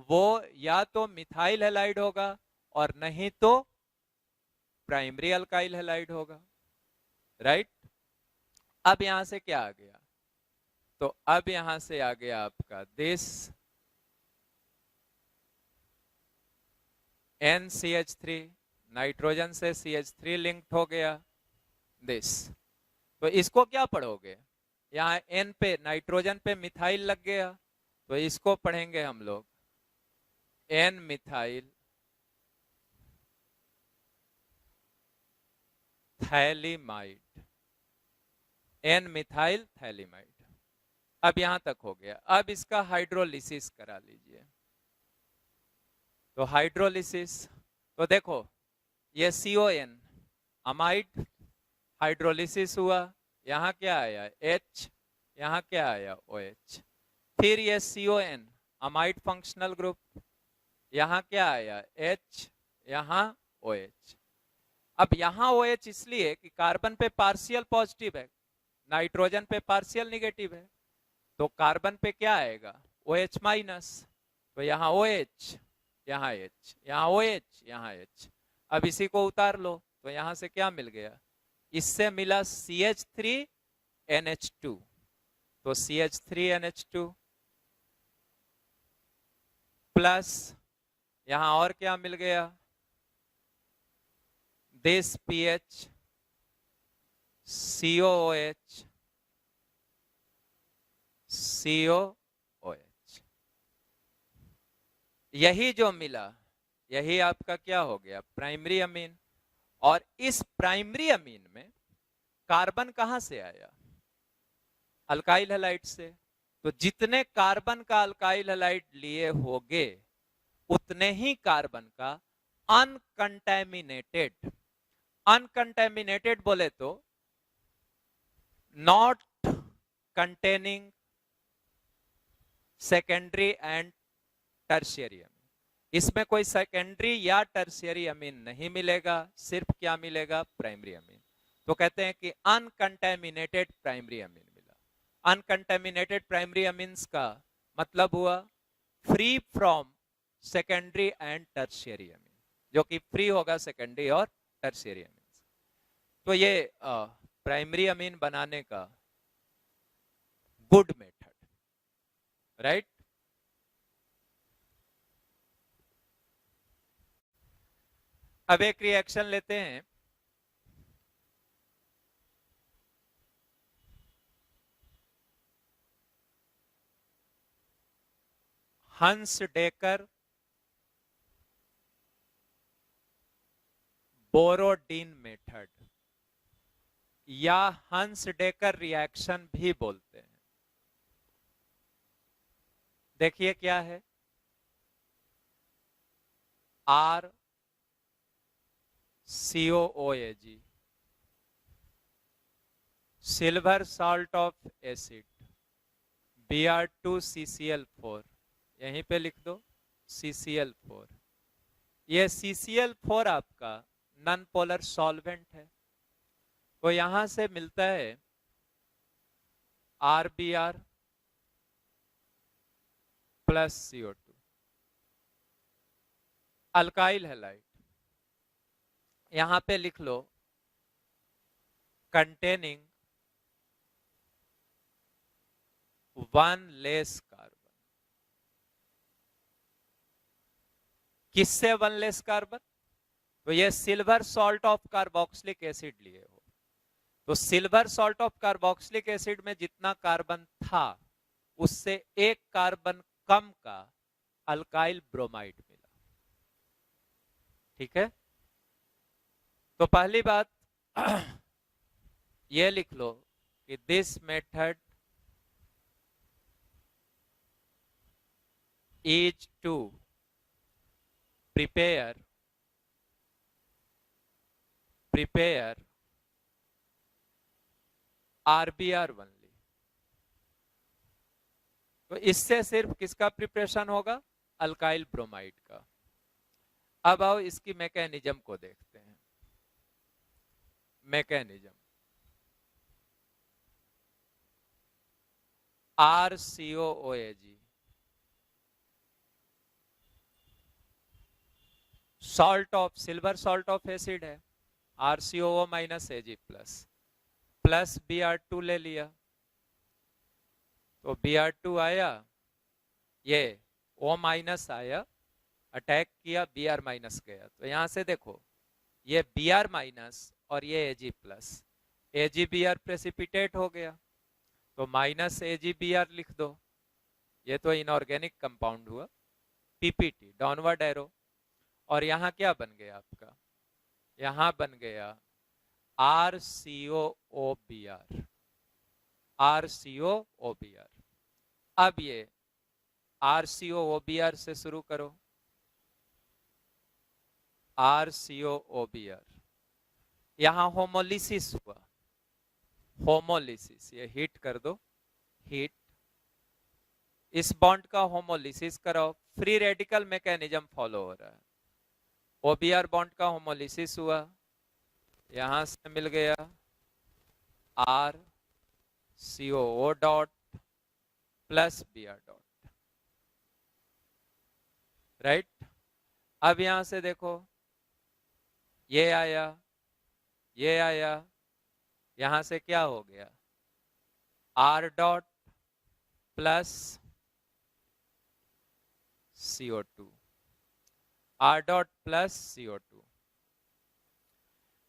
वो या तो मिथाइल हैलाइड होगा और नहीं तो प्राइमरी अल्काइल हैलाइड होगा, राइट। अब यहां से क्या आ गया, तो अब यहां से आ गया आपका दिस NCH3, नाइट्रोजन से CH3 लिंक्ड हो गया दिस। तो इसको क्या पढ़ोगे, यहाँ N पे नाइट्रोजन पे मिथाइल लग गया, तो इसको पढ़ेंगे हम लोग N methyl phthalimide, N methyl phthalimide. अब यहां तक हो गया। अब इसका हाइड्रोलिसिस करा लीजिए। तो हाइड्रोलिसिस, तो देखो ये CON अमाइड हाइड्रोलिसिस हुआ, यहां क्या आया H, यहां क्या आया OH। फिर ये CON अमाइड फंक्शनल ग्रुप, यहां क्या आया H, यहां OH। अब यहां OH इसलिए कि कार्बन पे पार्शियल पॉजिटिव है, नाइट्रोजन पे पार्शियल निगेटिव है, तो कार्बन पे क्या आएगा OH-। तो यहां OH, यहां H, यहां OH, यहां H। अब इसी को उतार लो, तो यहां से क्या मिल गया, इससे मिला CH3NH2, तो CH3NH2 प्लस यहां और क्या मिल गया, दिस PH COOH COOH। यही जो मिला यही आपका क्या हो गया, प्राइमरी अमीन। और इस प्राइमरी अमीन में कार्बन कहां से आया, अल्काइल हैलाइड से। तो जितने कार्बन का अल्काइल हैलाइड लिए होगे उतने ही कार्बन का अनकंटैमिनेटेड, अनकंटैमिनेटेड बोले तो not containing secondary and tertiary amine, इसमें कोई सेकेंडरी या टर्शियरी अमीन नहीं मिलेगा, सिर्फ क्या मिलेगा, प्राइमरी अमीन। तो कहते हैं कि अनकंटैमिनेटेड प्राइमरी अमीन मिला। अनकंटैमिनेटेड प्राइमरी अमीन्स का मतलब हुआ free from secondary and tertiary amine. जो कि फ्री होगा सेकेंडरी और टर्शियरी अमीन। तो ये प्राइमरी अमीन बनाने का गुड मेथड, राइट। अब एक रिएक्शन लेते हैं, हंस डेकर बोरोडीन मेथड या हंस डेकर रिएक्शन भी बोलते हैं। देखिए क्या है, R COOAG, silver salt of acid, Br2CCl4, यहीं पे लिख दो CCl4। ये CCl4 आपका नॉन पोलर सॉल्वेंट है, तो यहां से मिलता है RBr plus CO2, alkyl halide. यहां पे लिख लो कंटेनिंग 1 लेस कार्बन। किससे 1 लेस कार्बन? तो ये silver salt of carboxylic acid लिए हो, तो silver salt of carboxylic acid में जितना कार्बन था उससे एक कार्बन कम का अल्काइल ब्रोमाइड मिला। ठीक है, तो पहली बात ये लिख लो कि this method is to prepare RBr only. तो इससे सिर्फ किसका प्रिपरेशन होगा? अल्काइल ब्रोमाइड का। अब आओ इसकी मैकेनिज्म को देखते हैं। Mechanism, RCOOAG salt of, silver salt of acid है, RCOO minus AG plus Br2 ले लिया, तो Br2 आया, ये O माइनस आया, अटैक किया, Br माइनस गया। तो यहां से देखो ये Br माइनस और ये Ag प्लस, AgBr प्रेसिपिटेट हो गया, तो माइनस AgBr लिख दो। ये तो इनऑर्गेनिक कंपाउंड हुआ, PPT डाउनवर्ड एरो, और यहां क्या बन गया आपका? यहां बन गया RCOOBr। अब ये RCOOBr से शुरू करो, RCOOBr, यहां होमोलिसिस हुआ, होमोलिसिस, ये हीट कर दो, हीट, इस बॉन्ड का होमोलिसिस कराओ, फ्री रेडिकल मैकेनिज्म फॉलो हो रहा है। OBr बॉन्ड का होमोलिसिस हुआ, यहां से मिल गया RCOO dot plus Br dot, right. अब यहां से देखो ये आया, ये आया, यहां से क्या हो गया? R dot plus CO2, R dot plus CO2।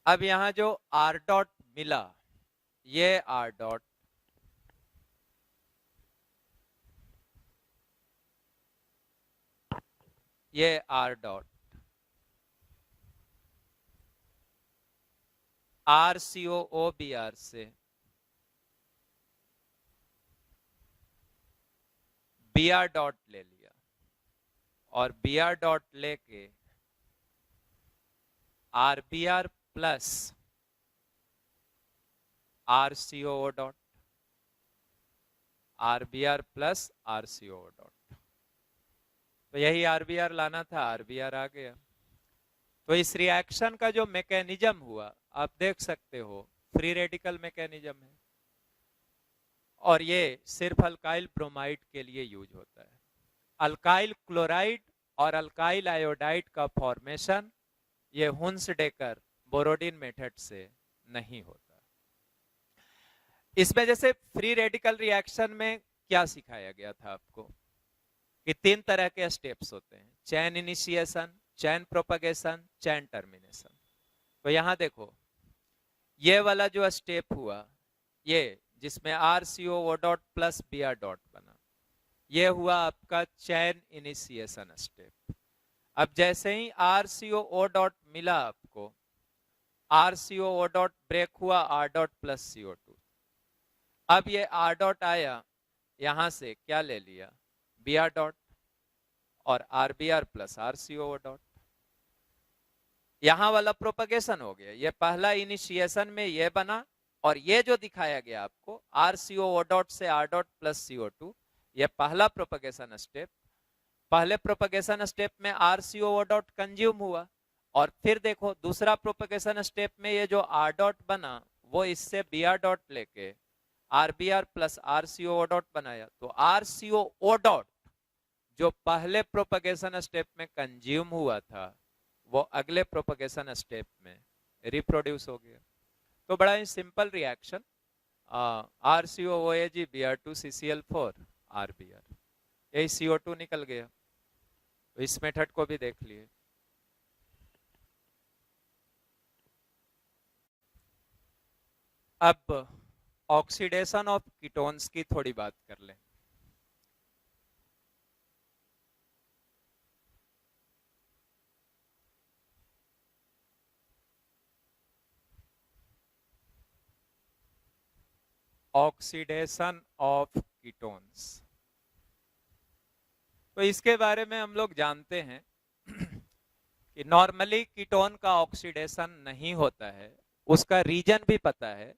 अब यहां जो R डॉट मिला, ये R डॉट, ये R डॉट, RCOOBr से Br डॉट ले लिया, और Br डॉट लेके RBr plus RCOO dot, RBr plus RCOO dot, तो यही RBr लाना था, RBr आ गया। तो इस रिएक्शन का जो मैकेनिज्म हुआ आप देख सकते हो, फ्री रेडिकल मैकेनिज्म है, और ये सिर्फ अल्काइल ब्रोमाइड के लिए यूज होता है। अल्काइल क्लोराइड और अल्काइल आयोडाइड का फॉर्मेशन ये हुन्स-डेकर बोरोडिन मेथड से नहीं होता। इसमें जैसे फ्री रेडिकल रिएक्शन में क्या सिखाया गया था आपको कि 3 तरह के स्टेप्स होते हैं, चैन इनिशिएशन, चैन प्रोपगेशन, चैन टर्मिनेशन। तो यहां देखो ये वाला जो स्टेप हुआ, ये जिसमें RCOO dot plus Br dot बना, ये हुआ आपका चैन इनिशिएशन स्टेप। अब जैसे ही RCOO डॉट मिला आपको, RCOO डॉट ब्रेक हुआ R डॉट प्लस CO2। अब ये R डॉट आया, यहां से क्या ले लिया, Br डॉट, और RBr प्लस RCOO डॉट। यहां वाला प्रोपगेशन हो गया, ये पहला इनिशिएशन में ये बना, और ये जो दिखाया गया आपको RCOO डॉट से R डॉट प्लस CO2, ये पहला प्रोपगेशन स्टेप। पहले प्रोपगेशन स्टेप में RCOO डॉट कंज्यूम हुआ, और फिर देखो दूसरा प्रोपगेशन स्टेप में ये जो R डॉट बना वो इससे Br डॉट लेके RBr प्लस RCOO डॉट बनाया। तो RCOO डॉट जो पहले प्रोपगेशन स्टेप में कंज्यूम हुआ था वो अगले प्रोपगेशन स्टेप में रिप्रोड्यूस हो गया। तो बड़ा ही simple reaction, RCOOAg Br2 CCl4 RBr, यही CO2 निकल गया। तो इस मेथड को भी देख लिए। अब ऑक्सीडेशन ऑफ कीटोन्स की थोड़ी बात कर लें। ऑक्सीडेशन ऑफ कीटोन्स, तो इसके बारे में हम लोग जानते हैं कि नॉर्मली कीटोन का ऑक्सीडेशन नहीं होता है। उसका रीजन भी पता है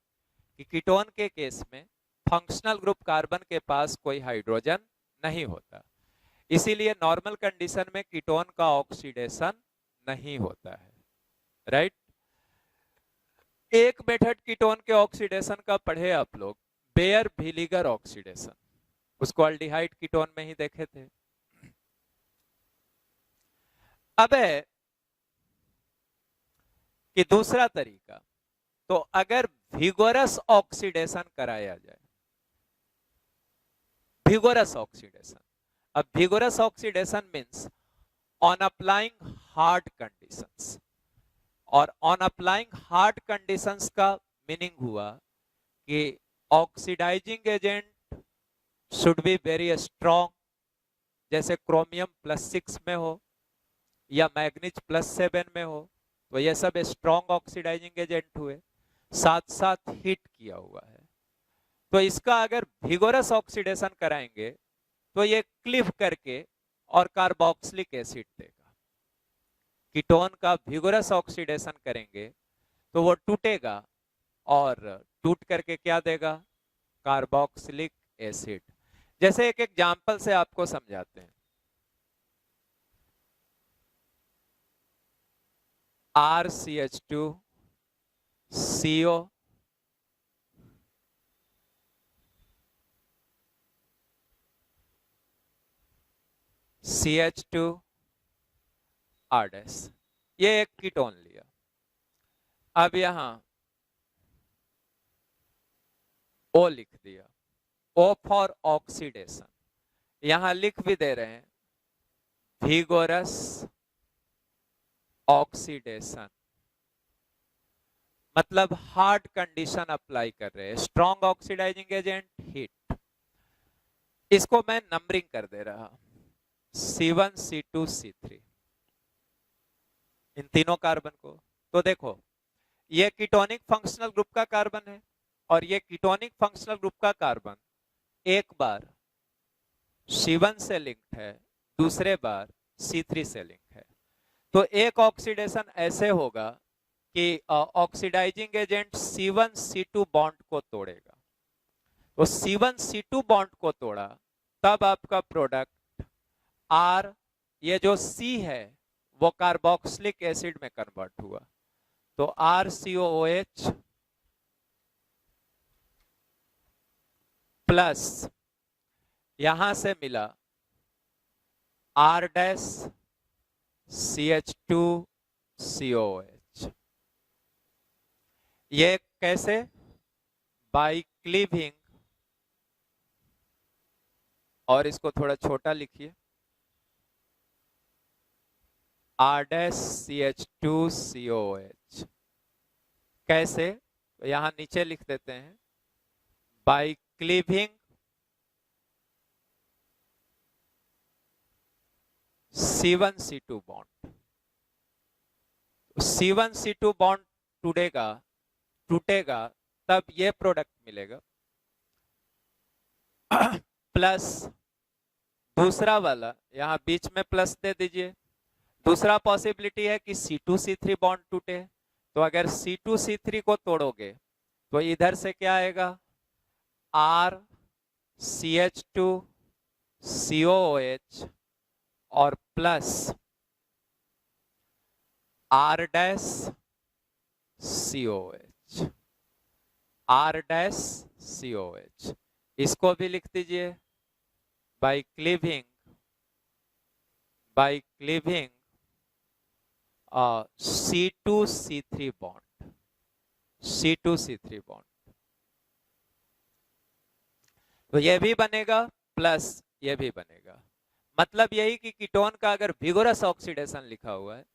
कि कीटोन के केस में फंक्शनल ग्रुप कार्बन के पास कोई हाइड्रोजन नहीं होता, इसीलिए नॉर्मल कंडीशन में कीटोन का ऑक्सीडेशन नहीं होता है, राइट। एक मेथड कीटोन के ऑक्सीडेशन का पढ़े आप लोग, बेयर विलिगर ऑक्सीडेशन, उसको अल्डिहाइड कीटोन में ही देखे थे। अब है कि दूसरा तरीका, तो अगर विगोरस ऑक्सीडेशन कराया जाए, विगोरस ऑक्सीडेशन, अब vigorous oxidation means on applying hard conditions, और ऑन अप्लाइंग हार्ड कंडीशंस का मीनिंग हुआ कि oxidising agent should be very strong, जैसे क्रोमियम +6 में हो या मैग्नीज +7 में हो, तो ये सब स्ट्रॉन्ग ऑक्सीडाइजिंग एजेंट हुए, साथ साथ हीट किया हुआ है। तो इसका अगर विगोरस ऑक्सीडेशन कराएंगे तो ये क्लिव करके और कार्बोक्सिलिक एसिड देगा। कीटोन का विगोरस ऑक्सीडेशन करेंगे तो वो टूटेगा, और टूट करके क्या देगा, कार्बोक्सिलिक एसिड। जैसे एक एग्जांपल से आपको समझाते हैं, RCH2 CO CH2 R-, ये एक कीटोन लिया। अब यहां O लिख दिया, O फॉर ऑक्सीडेशन, यहां लिख भी दे रहे हैं विगोरस ऑक्सीडेशन, मतलब हार्ड कंडीशन अप्लाई कर रहे हैं, स्ट्रॉन्ग ऑक्सीडाइजिंग एजेंट, हीट। इसको मैं नंबरिंग कर दे रहा, C1 C2 C3, इन तीनों कार्बन को। तो देखो ये कीटोनिक फंक्शनल ग्रुप का कार्बन है, और ये कीटोनिक फंक्शनल ग्रुप का कार्बन एक बार C1 से लिंक्ड है, दूसरे बार C3 से लिंक है। तो एक ऑक्सीडेशन ऐसे होगा कि oxidising agent C1 C2 bond को तोड़ेगा, तो C1 C2 बॉन्ड को तोड़ा, तब आपका प्रोडक्ट R, ये जो C है वो कार्बोक्सिलिक एसिड में कन्वर्ट हुआ, तो RCOOH प्लस यहां से मिला R' CH2 COOH। ये कैसे? बाय क्लीविंग, और इसको थोड़ा छोटा लिखिए, R-CH2COH। कैसे? तो यहां नीचे लिख देते हैं, bye cleaving C1C2 bond. C1C2 bond टूटेगा तब ये प्रोडक्ट मिलेगा, प्लस दूसरा वाला यहां बीच में प्लस दे दीजिए। दूसरा पॉसिबिलिटी है कि C2C3 बॉन्ड टूटे, तो अगर C2C3 को तोड़ोगे तो इधर से क्या आएगा, RCH2COOH और प्लस R-COH, R-COH। इसको भी लिख दीजिए, bye cleaving C2C3 bond, C2C3 bond, तो ये भी बनेगा प्लस ये भी बनेगा। मतलब यही कि कीटोन का अगर विगोरस ऑक्सीडेशन लिखा हुआ है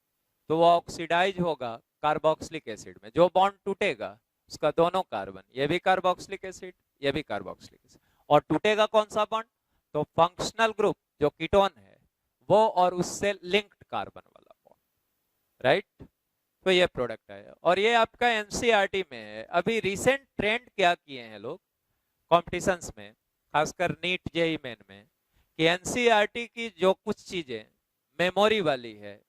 तो वो ऑक्सीडाइज होगा कार्बोक्सिलिक एसिड में। जो बॉन्ड टूटेगा उसका दोनों कार्बन, ये भी कार्बोक्सिलिक एसिड ये भी कार्बोक्सिलिक एसिड, और टूटेगा कौन सा बॉन्ड, तो फंक्शनल ग्रुप जो कीटोन है वो और उससे लिंक्ड कार्बन वाला बॉन्ड, राइट। तो ये प्रोडक्ट है, और ये आपका एनसीईआरटी में है। अभी रिसेंट ट्रेंड क्या किए हैं लोग कॉम्पिटिशन्स में, खासकर नीट जेई मेन में, कि एनसीईआरटी की जो कुछ चीजें मेमोरी वाली है,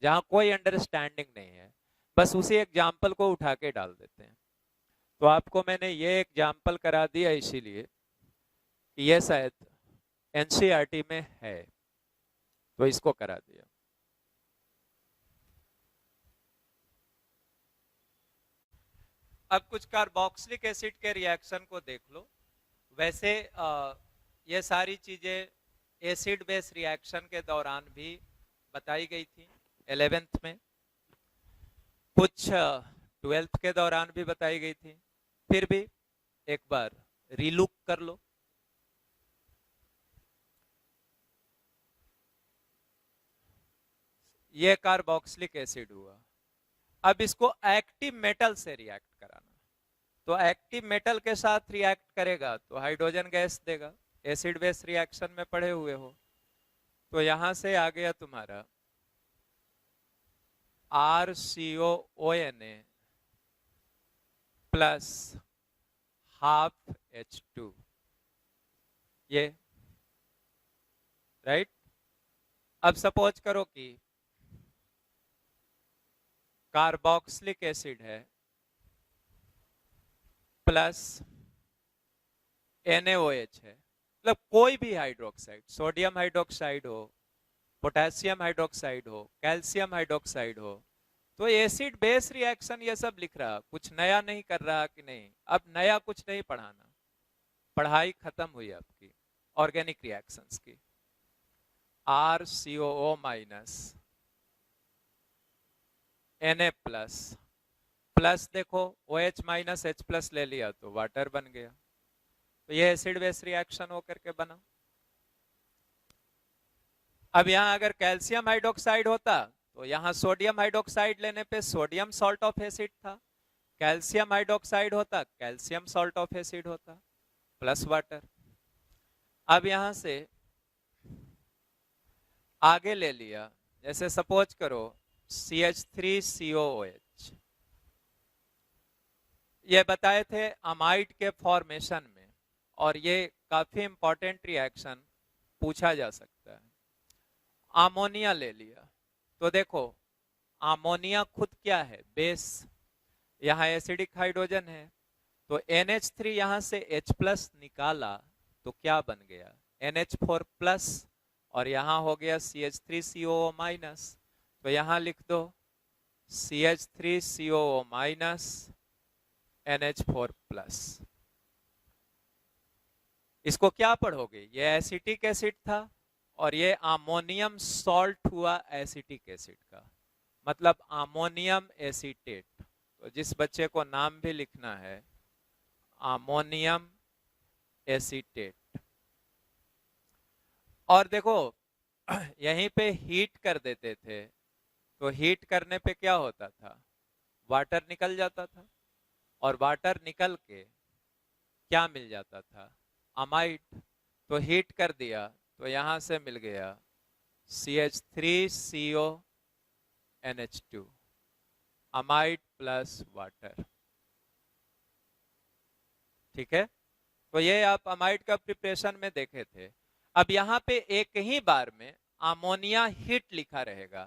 जहां कोई अंडरस्टैंडिंग नहीं है, बस उसी एग्जाम्पल को उठा के डाल देते हैं। तो आपको मैंने ये एग्जाम्पल करा दिया इसीलिए कि ये शायद एनसीईआरटी में है, तो इसको करा दिया। अब कुछ कार्बोक्सिलिक एसिड के रिएक्शन को देख लो। वैसे ये सारी चीजें एसिड बेस रिएक्शन के दौरान भी बताई गई थी 11th में, कुछ 12th के दौरान भी बताई गई थी, फिर भी एक बार रीलुक कर लो। ये कार्बोक्सिलिक एसिड हुआ, अब इसको एक्टिव मेटल से रिएक्ट कराना, तो एक्टिव मेटल के साथ रिएक्ट करेगा तो हाइड्रोजन गैस देगा। एसिड बेस रिएक्शन में पढ़े हुए हो, तो यहां से आ गया तुम्हारा RCOONA प्लस हाफ H2, ये राइट। अब सपोज करो कि कार्बोक्सिलिक एसिड है प्लस NaOH है, मतलब कोई भी हाइड्रोक्साइड, सोडियम हाइड्रोक्साइड हो, पोटेशियम हाइड्रोक्साइड हो, कैल्शियम हाइड्रोक्साइड हो, तो एसिड बेस रिएक्शन ये सब लिख रहा, कुछ नया नहीं कर रहा कि नहीं। अब नया कुछ नहीं पढ़ाना, पढ़ाई खत्म हुई आपकी ऑर्गेनिक रिएक्शंस की। RCOO minus Na plus, plus देखो OH माइनस H प्लस ले लिया तो वाटर बन गया, तो ये एसिड बेस रिएक्शन होकर के बना। अब यहां अगर कैल्शियम हाइड्रोक्साइड होता तो यहां सोडियम हाइड्रोक्साइड लेने पे सोडियम सॉल्ट ऑफ एसिड था, कैल्शियम हाइड्रोक्साइड होता कैल्शियम सॉल्ट ऑफ एसिड होता प्लस वाटर। अब यहां से आगे ले लिया, जैसे सपोज करो CH3COOH, ये बताए थे अमाइड के फॉर्मेशन में, और ये काफी इंपॉर्टेंट रिएक्शन पूछा जा सकता है। अमोनिया ले लिया, तो देखो अमोनिया खुद क्या है, बेस, यहाँ एसिडिक हाइड्रोजन है, तो NH3 यहां से H प्लस निकाला तो क्या बन गया, NH4 प्लस, और यहां हो गया CH3COO माइनस, तो यहां लिख दो CH3COO माइनस NH4 प्लस। इसको क्या पढ़ोगे, ये एसिटिक एसिड था और ये अमोनियम सॉल्ट हुआ एसिटिक एसिड का, मतलब अमोनियम एसीटेट। तो जिस बच्चे को नाम भी लिखना है, अमोनियम एसीटेट। और देखो यहीं पे हीट कर देते थे, तो हीट करने पे क्या होता था, वाटर निकल जाता था, और वाटर निकल के क्या मिल जाता था, अमाइड। तो हीट कर दिया तो यहां से मिल गया CH3CO NH2, amide plus water. ठीक है, तो ये आप अमाइड का प्रिपरेशन में देखे थे। अब यहाँ पे एक ही बार में अमोनिया हीट लिखा रहेगा,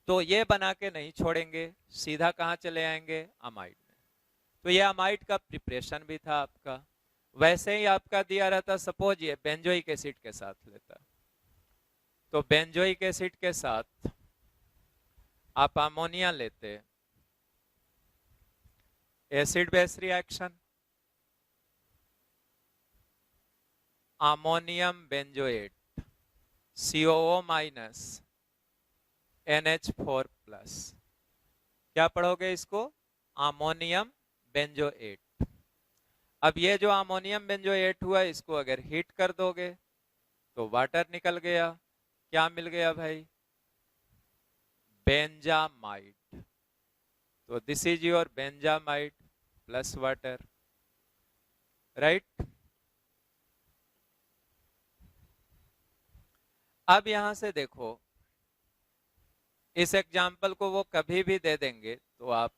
तो ये बना के नहीं छोड़ेंगे, सीधा कहाँ चले आएंगे, अमाइड में। तो ये अमाइड का प्रिपरेशन भी था आपका। वैसे ही आपका दिया रहता, सपोज ये बेंजोइक एसिड के साथ लेता, तो बेंजोइक एसिड के साथ आप अमोनिया लेते, acid base reaction, ammonium benzoate COO minus NH4 plus. क्या पढ़ोगे इसको, अमोनियम बेंजोएट। अब ये जो अमोनियम बेंजोएट हुआ, इसको अगर हीट कर दोगे तो वाटर निकल गया, क्या मिल गया भाई, बेंजामाइड। तो this is your benzamide plus water, right. अब यहां से देखो, इस एग्जाम्पल को वो कभी भी दे देंगे, तो आप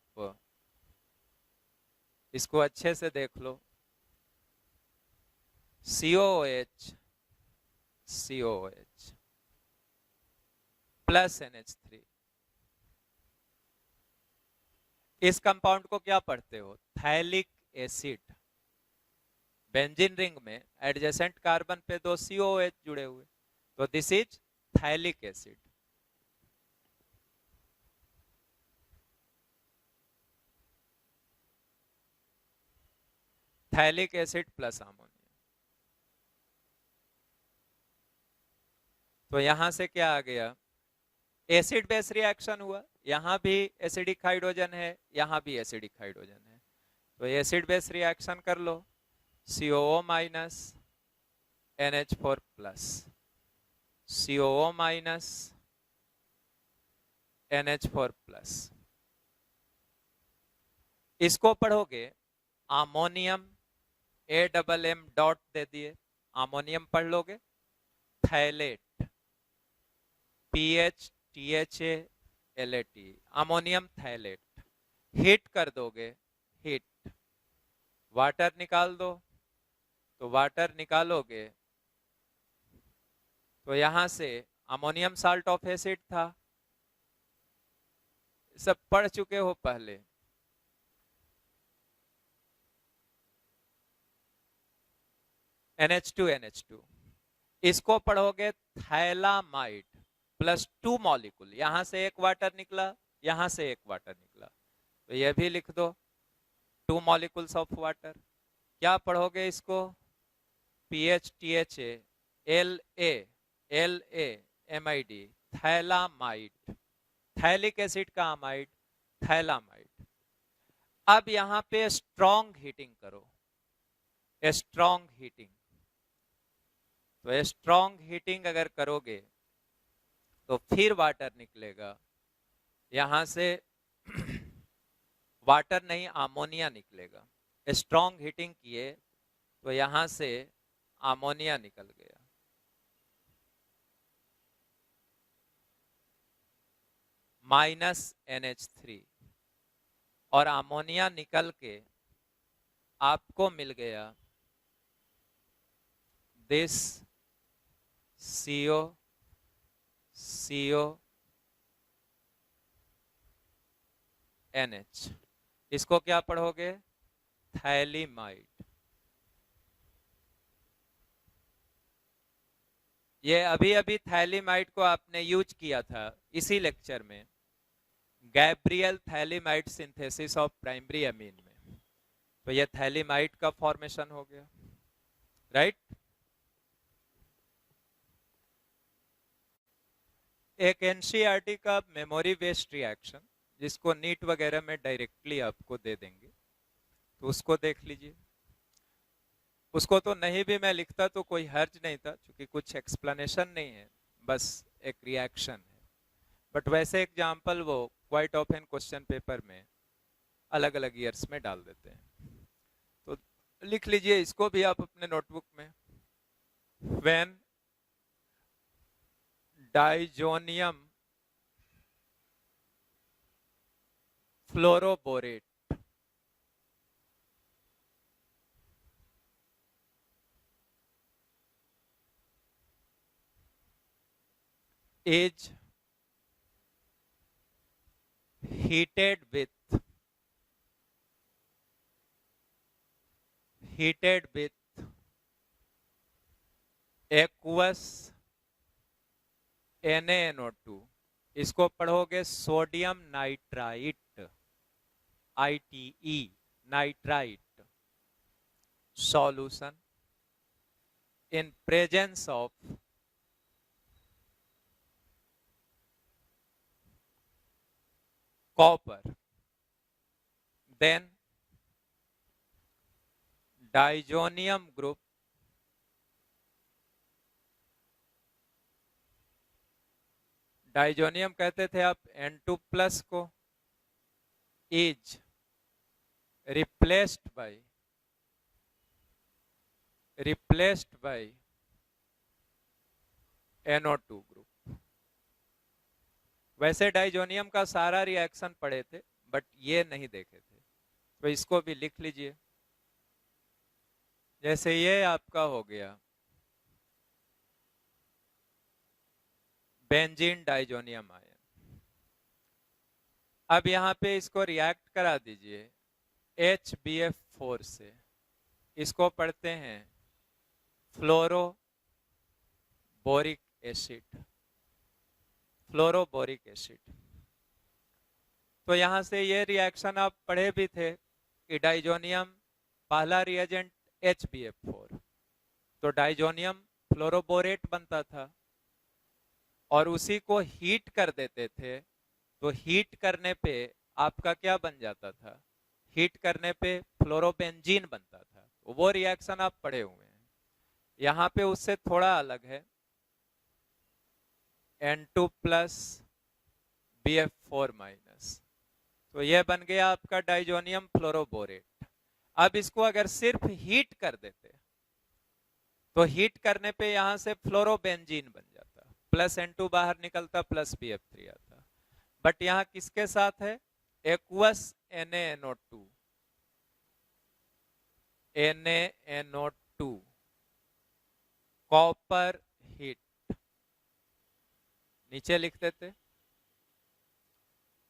इसको अच्छे से देख लो। COOH COOH प्लस NH3, इस कंपाउंड को क्या पढ़ते हो, थैलिक एसिड। बेंजीन रिंग में एडजेसेंट कार्बन पे दो COOH जुड़े हुए, तो this is phthalic acid. Phthalic acid plus ammonia. तो यहां से क्या आ गया, एसिड बेस रिएक्शन हुआ, यहां भी एसिडिक हाइड्रोजन है, यहां भी एसिडिक हाइड्रोजन है, तो एसिड बेस रिएक्शन कर लो, COO minus NH4 plus, COO minus NH4 plus. इसको पढ़ोगे, अमोनियम AMM डॉट दे दिए, अमोनियम पढ़ लोगे, phthalate PHTHA LAT, ammonium phthalate. Heat कर दोगे, हीट, वाटर निकाल दो, तो वाटर निकालोगे तो यहां से अमोनियम साल्ट ऑफ एसिड था, सब पढ़ चुके हो पहले। NH2 इसको पढ़ोगे, थैलामाइड प्लस 2 मॉलिक्यूल, यहां से एक वाटर निकला, यहां से एक वाटर निकला, तो यह भी लिख दो, 2 मॉलिक्यूल्स ऑफ वाटर। क्या पढ़ोगे इसको, PHTHA LAMID, phthalimide, phthalic acid का अमाइड, थैलामाइड। अब यहां पे स्ट्रॉन्ग हीटिंग करो, स्ट्रॉन्ग हीटिंग। तो स्ट्रॉन्ग हीटिंग अगर करोगे तो फिर वाटर निकलेगा, यहां से वाटर नहीं अमोनिया निकलेगा। स्ट्रॉन्ग हीटिंग किए तो यहां से अमोनिया निकल गया, माइनस NH3, और अमोनिया निकल के आपको मिल गया दिस CO NH। इसको क्या पढ़ोगे, थैलीमाइड। ये अभी अभी थैलीमाइड को आपने यूज किया था इसी लेक्चर में, Gabriel phthalimide synthesis of primary amine में। तो ये थैलीमाइड का फॉर्मेशन हो गया, राइट। एक एनसीईआरटी का मेमोरी बेस्ड रिएक्शन जिसको नीट वगैरह में डायरेक्टली आपको दे देंगे, तो उसको देख लीजिए। उसको तो नहीं भी मैं लिखता तो कोई हर्ज नहीं था, क्योंकि कुछ एक्सप्लेनेशन नहीं है, बस एक रिएक्शन है। बट वैसे एग्जाम्पल वो क्वाइट ऑफन क्वेश्चन पेपर में अलग अलग ईयर्स में डाल देते हैं, तो लिख लीजिए इसको भी आप अपने नोटबुक में। When diazonium fluoroborate is heated with aqueous NaNO2, इसको पढ़ोगे sodium nitrite, ITE nitrite solution in presence of copper, then diazonium group diazonium कहते थे आप N2 प्लस को, is replaced by NO2 group. वैसे डाइजोनियम का सारा रिएक्शन पढ़े थे, बट ये नहीं देखे थे, तो इसको भी लिख लीजिए। जैसे ये आपका हो गया बेंजीन डाइजोनियम आयन। अब यहां पे इसको रिएक्ट करा दीजिए HBF4 से, इसको पढ़ते हैं फ्लोरो बोरिक एसिड, फ्लोरोबोरिक एसिड। तो यहां से ये रिएक्शन आप पढ़े भी थे कि डाइजोनियम पहला रिएजेंट HBF4, तो डाइजोनियम फ्लोरोबोरेट बनता था और उसी को हीट कर देते थे, तो हीट करने पे आपका क्या बन जाता था, हीट करने पे फ्लोरोबेंजीन बनता था। तो वो रिएक्शन आप पढ़े हुए हैं। यहाँ पे उससे थोड़ा अलग है, N2 प्लस BF4 माइनस, तो ये बन गया आपका डाइजोनियम फ्लोरोबोरेट। अब इसको अगर सिर्फ हीट कर देते तो हीट करने पे यहां से फ्लोरोबेंजीन बन जाता, प्लस N2 बाहर निकलता, प्लस BF3 आता। बट यहां किसके साथ है, aqueous NaNO2, NaNO2 copper heat नीचे लिख देते।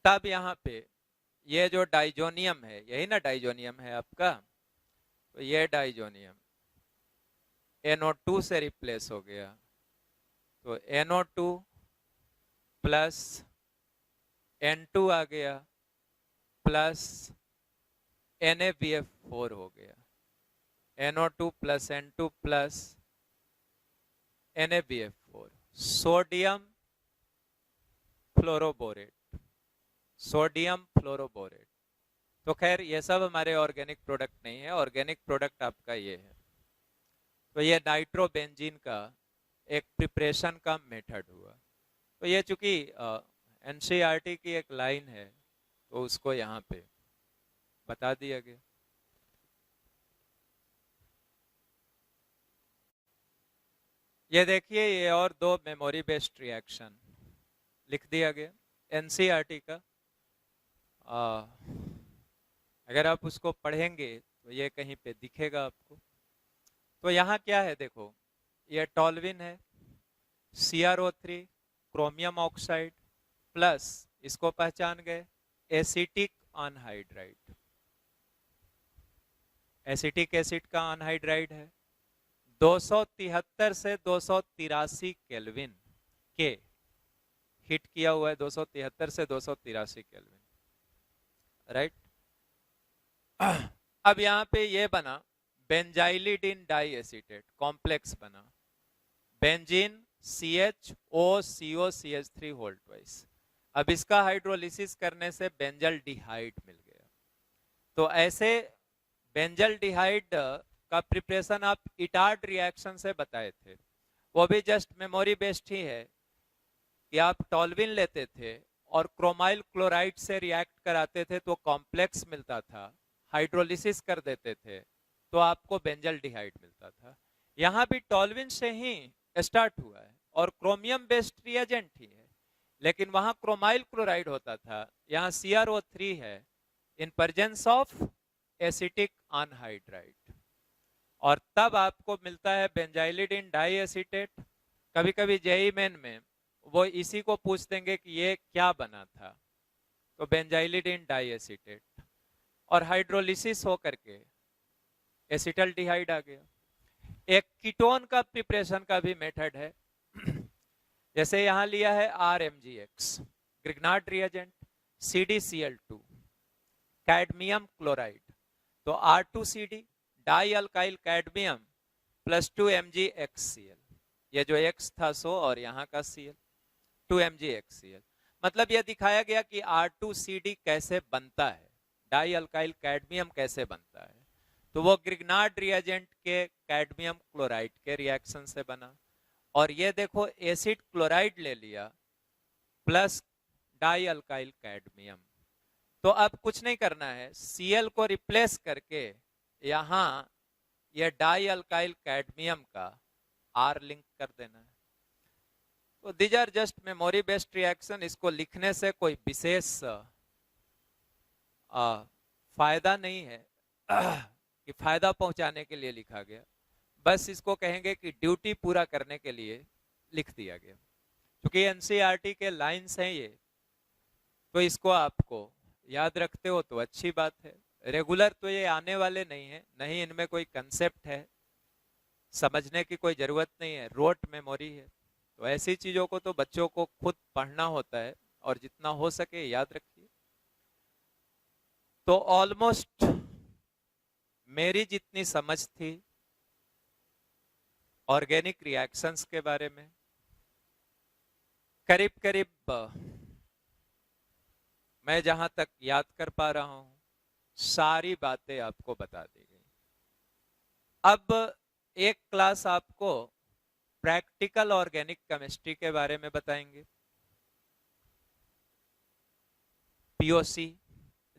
तब यहां पे ये जो डाइजोनियम है, यही ना डाइजोनियम है आपका, तो ये डाइजोनियम NO2 से रिप्लेस हो गया, तो NO2 प्लस N2 आ गया प्लस NaBF4 हो गया, NO2 plus N2 plus NaBF4, sodium fluoroborate, sodium fluoroborate. तो खैर ये सब हमारे ऑर्गेनिक प्रोडक्ट नहीं है, ऑर्गेनिक प्रोडक्ट आपका ये है। तो ये नाइट्रोबेंजीन का एक प्रिपरेशन का मेथड हुआ। तो ये चूंकि एनसीईआरटी की एक लाइन है, तो उसको यहाँ पे बता दिया गया। ये देखिए, ये और दो मेमोरी बेस्ड रिएक्शन लिख दिया गया एनसीईआरटी का। अगर आप उसको पढ़ेंगे तो ये कहीं पे दिखेगा आपको। तो यहाँ क्या है देखो, ये टॉल्विन है, CrO3 क्रोमियम ऑक्साइड प्लस इसको पहचान गए एसिटिक अनहाइड्राइड, एसिटिक एसिड का अनहाइड्राइड है। 273 से 283 केल्विन के हिट किया हुआ है, 273 से 283 केल्विन, राइट। अब यहां पे ये बना बेंजाइलिडीन डाई एसीटेट कॉम्प्लेक्स बना, benzene CHOCO CH3 whole twice. अब इसका हाइड्रोलिसिस करने से बेंजल डिहाइड मिल गया। तो ऐसे बेंजल डिहाइड का प्रिपरेशन आप इटार्ड रिएक्शन से बताए थे, वो भी जस्ट मेमोरी बेस्ड ही है कि आप टॉल्विन लेते थे और क्रोमाइल क्लोराइड से रिएक्ट कराते थे तो कॉम्प्लेक्स मिलता था, हाइड्रोलिसिस कर देते थे तो आपको बेंजल डिहाइड मिलता था। यहाँ भी टॉल्विन से ही स्टार्ट हुआ है और क्रोमियम बेस्ड रिएजेंट ही है, लेकिन वहां क्रोमाइल क्लोराइड होता था, यहाँ CrO3 है in presence of acetic anhydride, और तब आपको मिलता है बेंजाइलिडीन डाई एसीटेट। कभी कभी जेई मेन में वो इसी को पूछ देंगे कि ये क्या बना था, तो बेंजाइलिडीन डाई एसीटेट, और हाइड्रोलिसिस हो करके एसिटल्डिहाइड आ गया। एक कीटोन का प्रिपरेशन का भी मेथड है। जैसे यहां लिया है RMgX Grignard reagent, CdCl2 cadmium chloride, तो R2CD die alkyl cadmium plus 2MgXCl, ये जो X था सो और यहाँ का Cl 2MgXCl, मतलब यह दिखाया गया कि R2CD कैसे बनता है, डाई अल्काइल कैडमियम कैसे बनता है, तो वो ग्रिग्नार्ड रिएजेंट के कैडमियम क्लोराइड के रिएक्शन से बना। और ये देखो एसिड क्लोराइड ले लिया प्लस डाई अल्काइल कैडमियम, तो अब कुछ नहीं करना है, Cl को रिप्लेस करके यहां ये डाई अल्काइल कैडमियम का R लिंक कर देना है। तो these are just memory based reaction, इसको लिखने से कोई विशेष फायदा नहीं है कि फायदा पहुंचाने के लिए लिखा गया, बस इसको कहेंगे कि ड्यूटी पूरा करने के लिए लिख दिया गया। क्योंकि एनसीईआरटी के लाइंस हैं ये, तो इसको आपको याद रखते हो तो अच्छी बात है। रेगुलर तो ये आने वाले नहीं है, नहीं इनमें कोई कंसेप्ट है, समझने की कोई जरूरत नहीं है, रोट मेमोरी है। तो ऐसी चीजों को तो बच्चों को खुद पढ़ना होता है और जितना हो सके याद रखिए। तो ऑलमोस्ट मेरी जितनी समझ थी ऑर्गेनिक रिएक्शंस के बारे में, करीब करीब मैं जहां तक याद कर पा रहा हूं सारी बातें आपको बता दी गई। अब एक क्लास आपको प्रैक्टिकल ऑर्गेनिक केमिस्ट्री के बारे में बताएंगे, POC,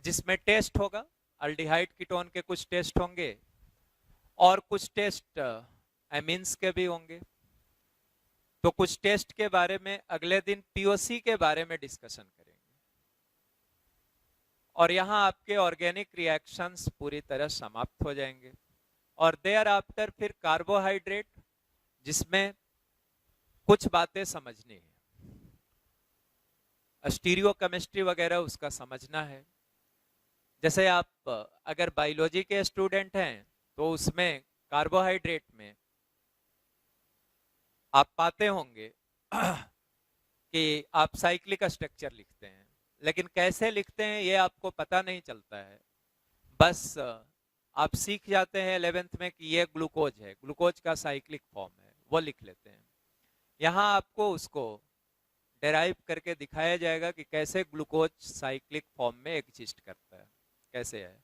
जिसमें टेस्ट होगा, अल्डिहाइड कीटोन के कुछ टेस्ट होंगे और कुछ टेस्ट एमीन्स के भी होंगे। तो कुछ टेस्ट के बारे में अगले दिन POC के बारे में डिस्कशन करेंगे, और यहां आपके ऑर्गेनिक रिएक्शंस पूरी तरह समाप्त हो जाएंगे। और देयर आफ्टर फिर कार्बोहाइड्रेट, जिसमें कुछ बातें समझनी है, स्टीरियो केमिस्ट्री वगैरह उसका समझना है। जैसे आप अगर बायोलॉजी के स्टूडेंट हैं तो उसमें कार्बोहाइड्रेट में आप पाते होंगे कि आप साइक्लिक स्ट्रक्चर लिखते हैं, लेकिन कैसे लिखते हैं ये आपको पता नहीं चलता है, बस आप सीख जाते हैं 11th में कि ये ग्लूकोज है, ग्लूकोज का साइक्लिक फॉर्म है, वो लिख लेते हैं। यहाँ आपको उसको डेराइव करके दिखाया जाएगा कि कैसे ग्लूकोज साइक्लिक फॉर्म में एग्जिस्ट करता है, कैसे है।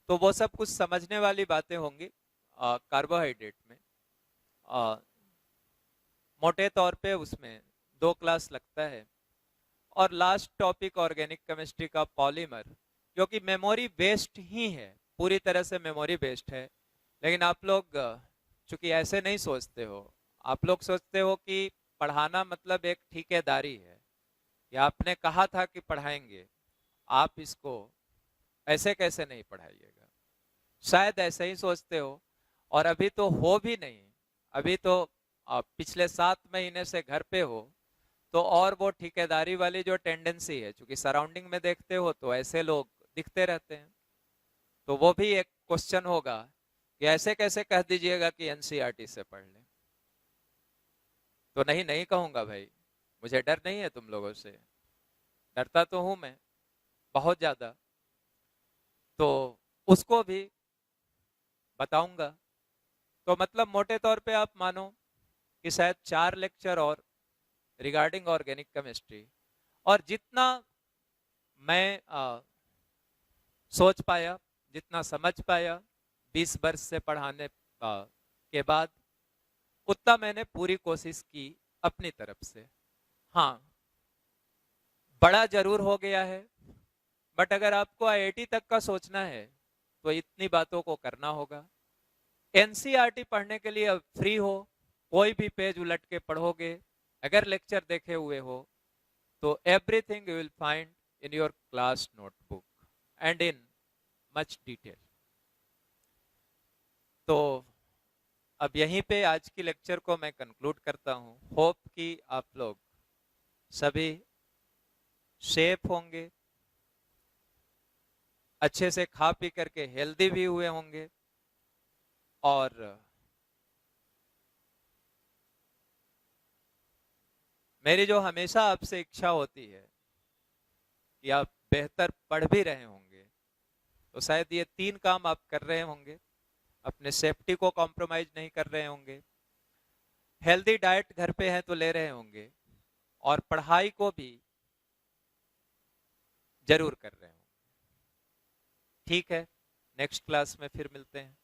तो वो सब कुछ समझने वाली बातें होंगी कार्बोहाइड्रेट में। मोटे तौर पे उसमें 2 क्लास लगता है। और लास्ट टॉपिक ऑर्गेनिक केमिस्ट्री का पॉलीमर, जो कि मेमोरी बेस्ड ही है, पूरी तरह से मेमोरी बेस्ड है। लेकिन आप लोग चूंकि ऐसे नहीं सोचते हो, आप लोग सोचते हो कि पढ़ाना मतलब एक ठेकेदारी है, या आपने कहा था कि पढ़ाएंगे, आप इसको ऐसे कैसे नहीं पढ़ाइएगा, शायद ऐसे ही सोचते हो। और अभी तो हो भी नहीं, अभी तो पिछले 7 महीने से घर पे हो, तो और वो ठेकेदारी वाली जो टेंडेंसी है, क्योंकि सराउंडिंग में देखते हो तो ऐसे लोग दिखते रहते हैं, तो वो भी एक क्वेश्चन होगा कि ऐसे कैसे कह दीजिएगा कि एनसीईआरटी से पढ़ लें। तो नहीं, नहीं कहूंगा भाई, मुझे डर नहीं है तुम लोगों से, डरता तो हूं मैं बहुत ज्यादा, तो उसको भी बताऊंगा। तो मतलब मोटे तौर पे आप मानो कि शायद 4 लेक्चर और रिगार्डिंग ऑर्गेनिक केमिस्ट्री, और जितना मैं सोच पाया, जितना समझ पाया 20 वर्ष से पढ़ाने के बाद, उतना मैंने पूरी कोशिश की अपनी तरफ से। हाँ, बड़ा जरूर हो गया है, बट अगर आपको आईआईटी तक का सोचना है तो इतनी बातों को करना होगा। एनसीईआरटी पढ़ने के लिए अब फ्री हो, कोई भी पेज उलट के पढ़ोगे, अगर लेक्चर देखे हुए हो तो everything you will find in your class notebook and in much detail. तो अब यहीं पे आज की लेक्चर को मैं कंक्लूड करता हूं। होप कि आप लोग सभी सेफ होंगे, अच्छे से खा पी करके हेल्दी भी हुए होंगे, और मेरी जो हमेशा आपसे इच्छा होती है कि आप बेहतर पढ़ भी रहे होंगे, तो शायद ये 3 काम आप कर रहे होंगे। अपने सेफ्टी को कॉम्प्रोमाइज नहीं कर रहे होंगे, हेल्दी डाइट घर पे है तो ले रहे होंगे, और पढ़ाई को भी जरूर कर रहे होंगे। ठीक है, नेक्स्ट क्लास में फिर मिलते हैं।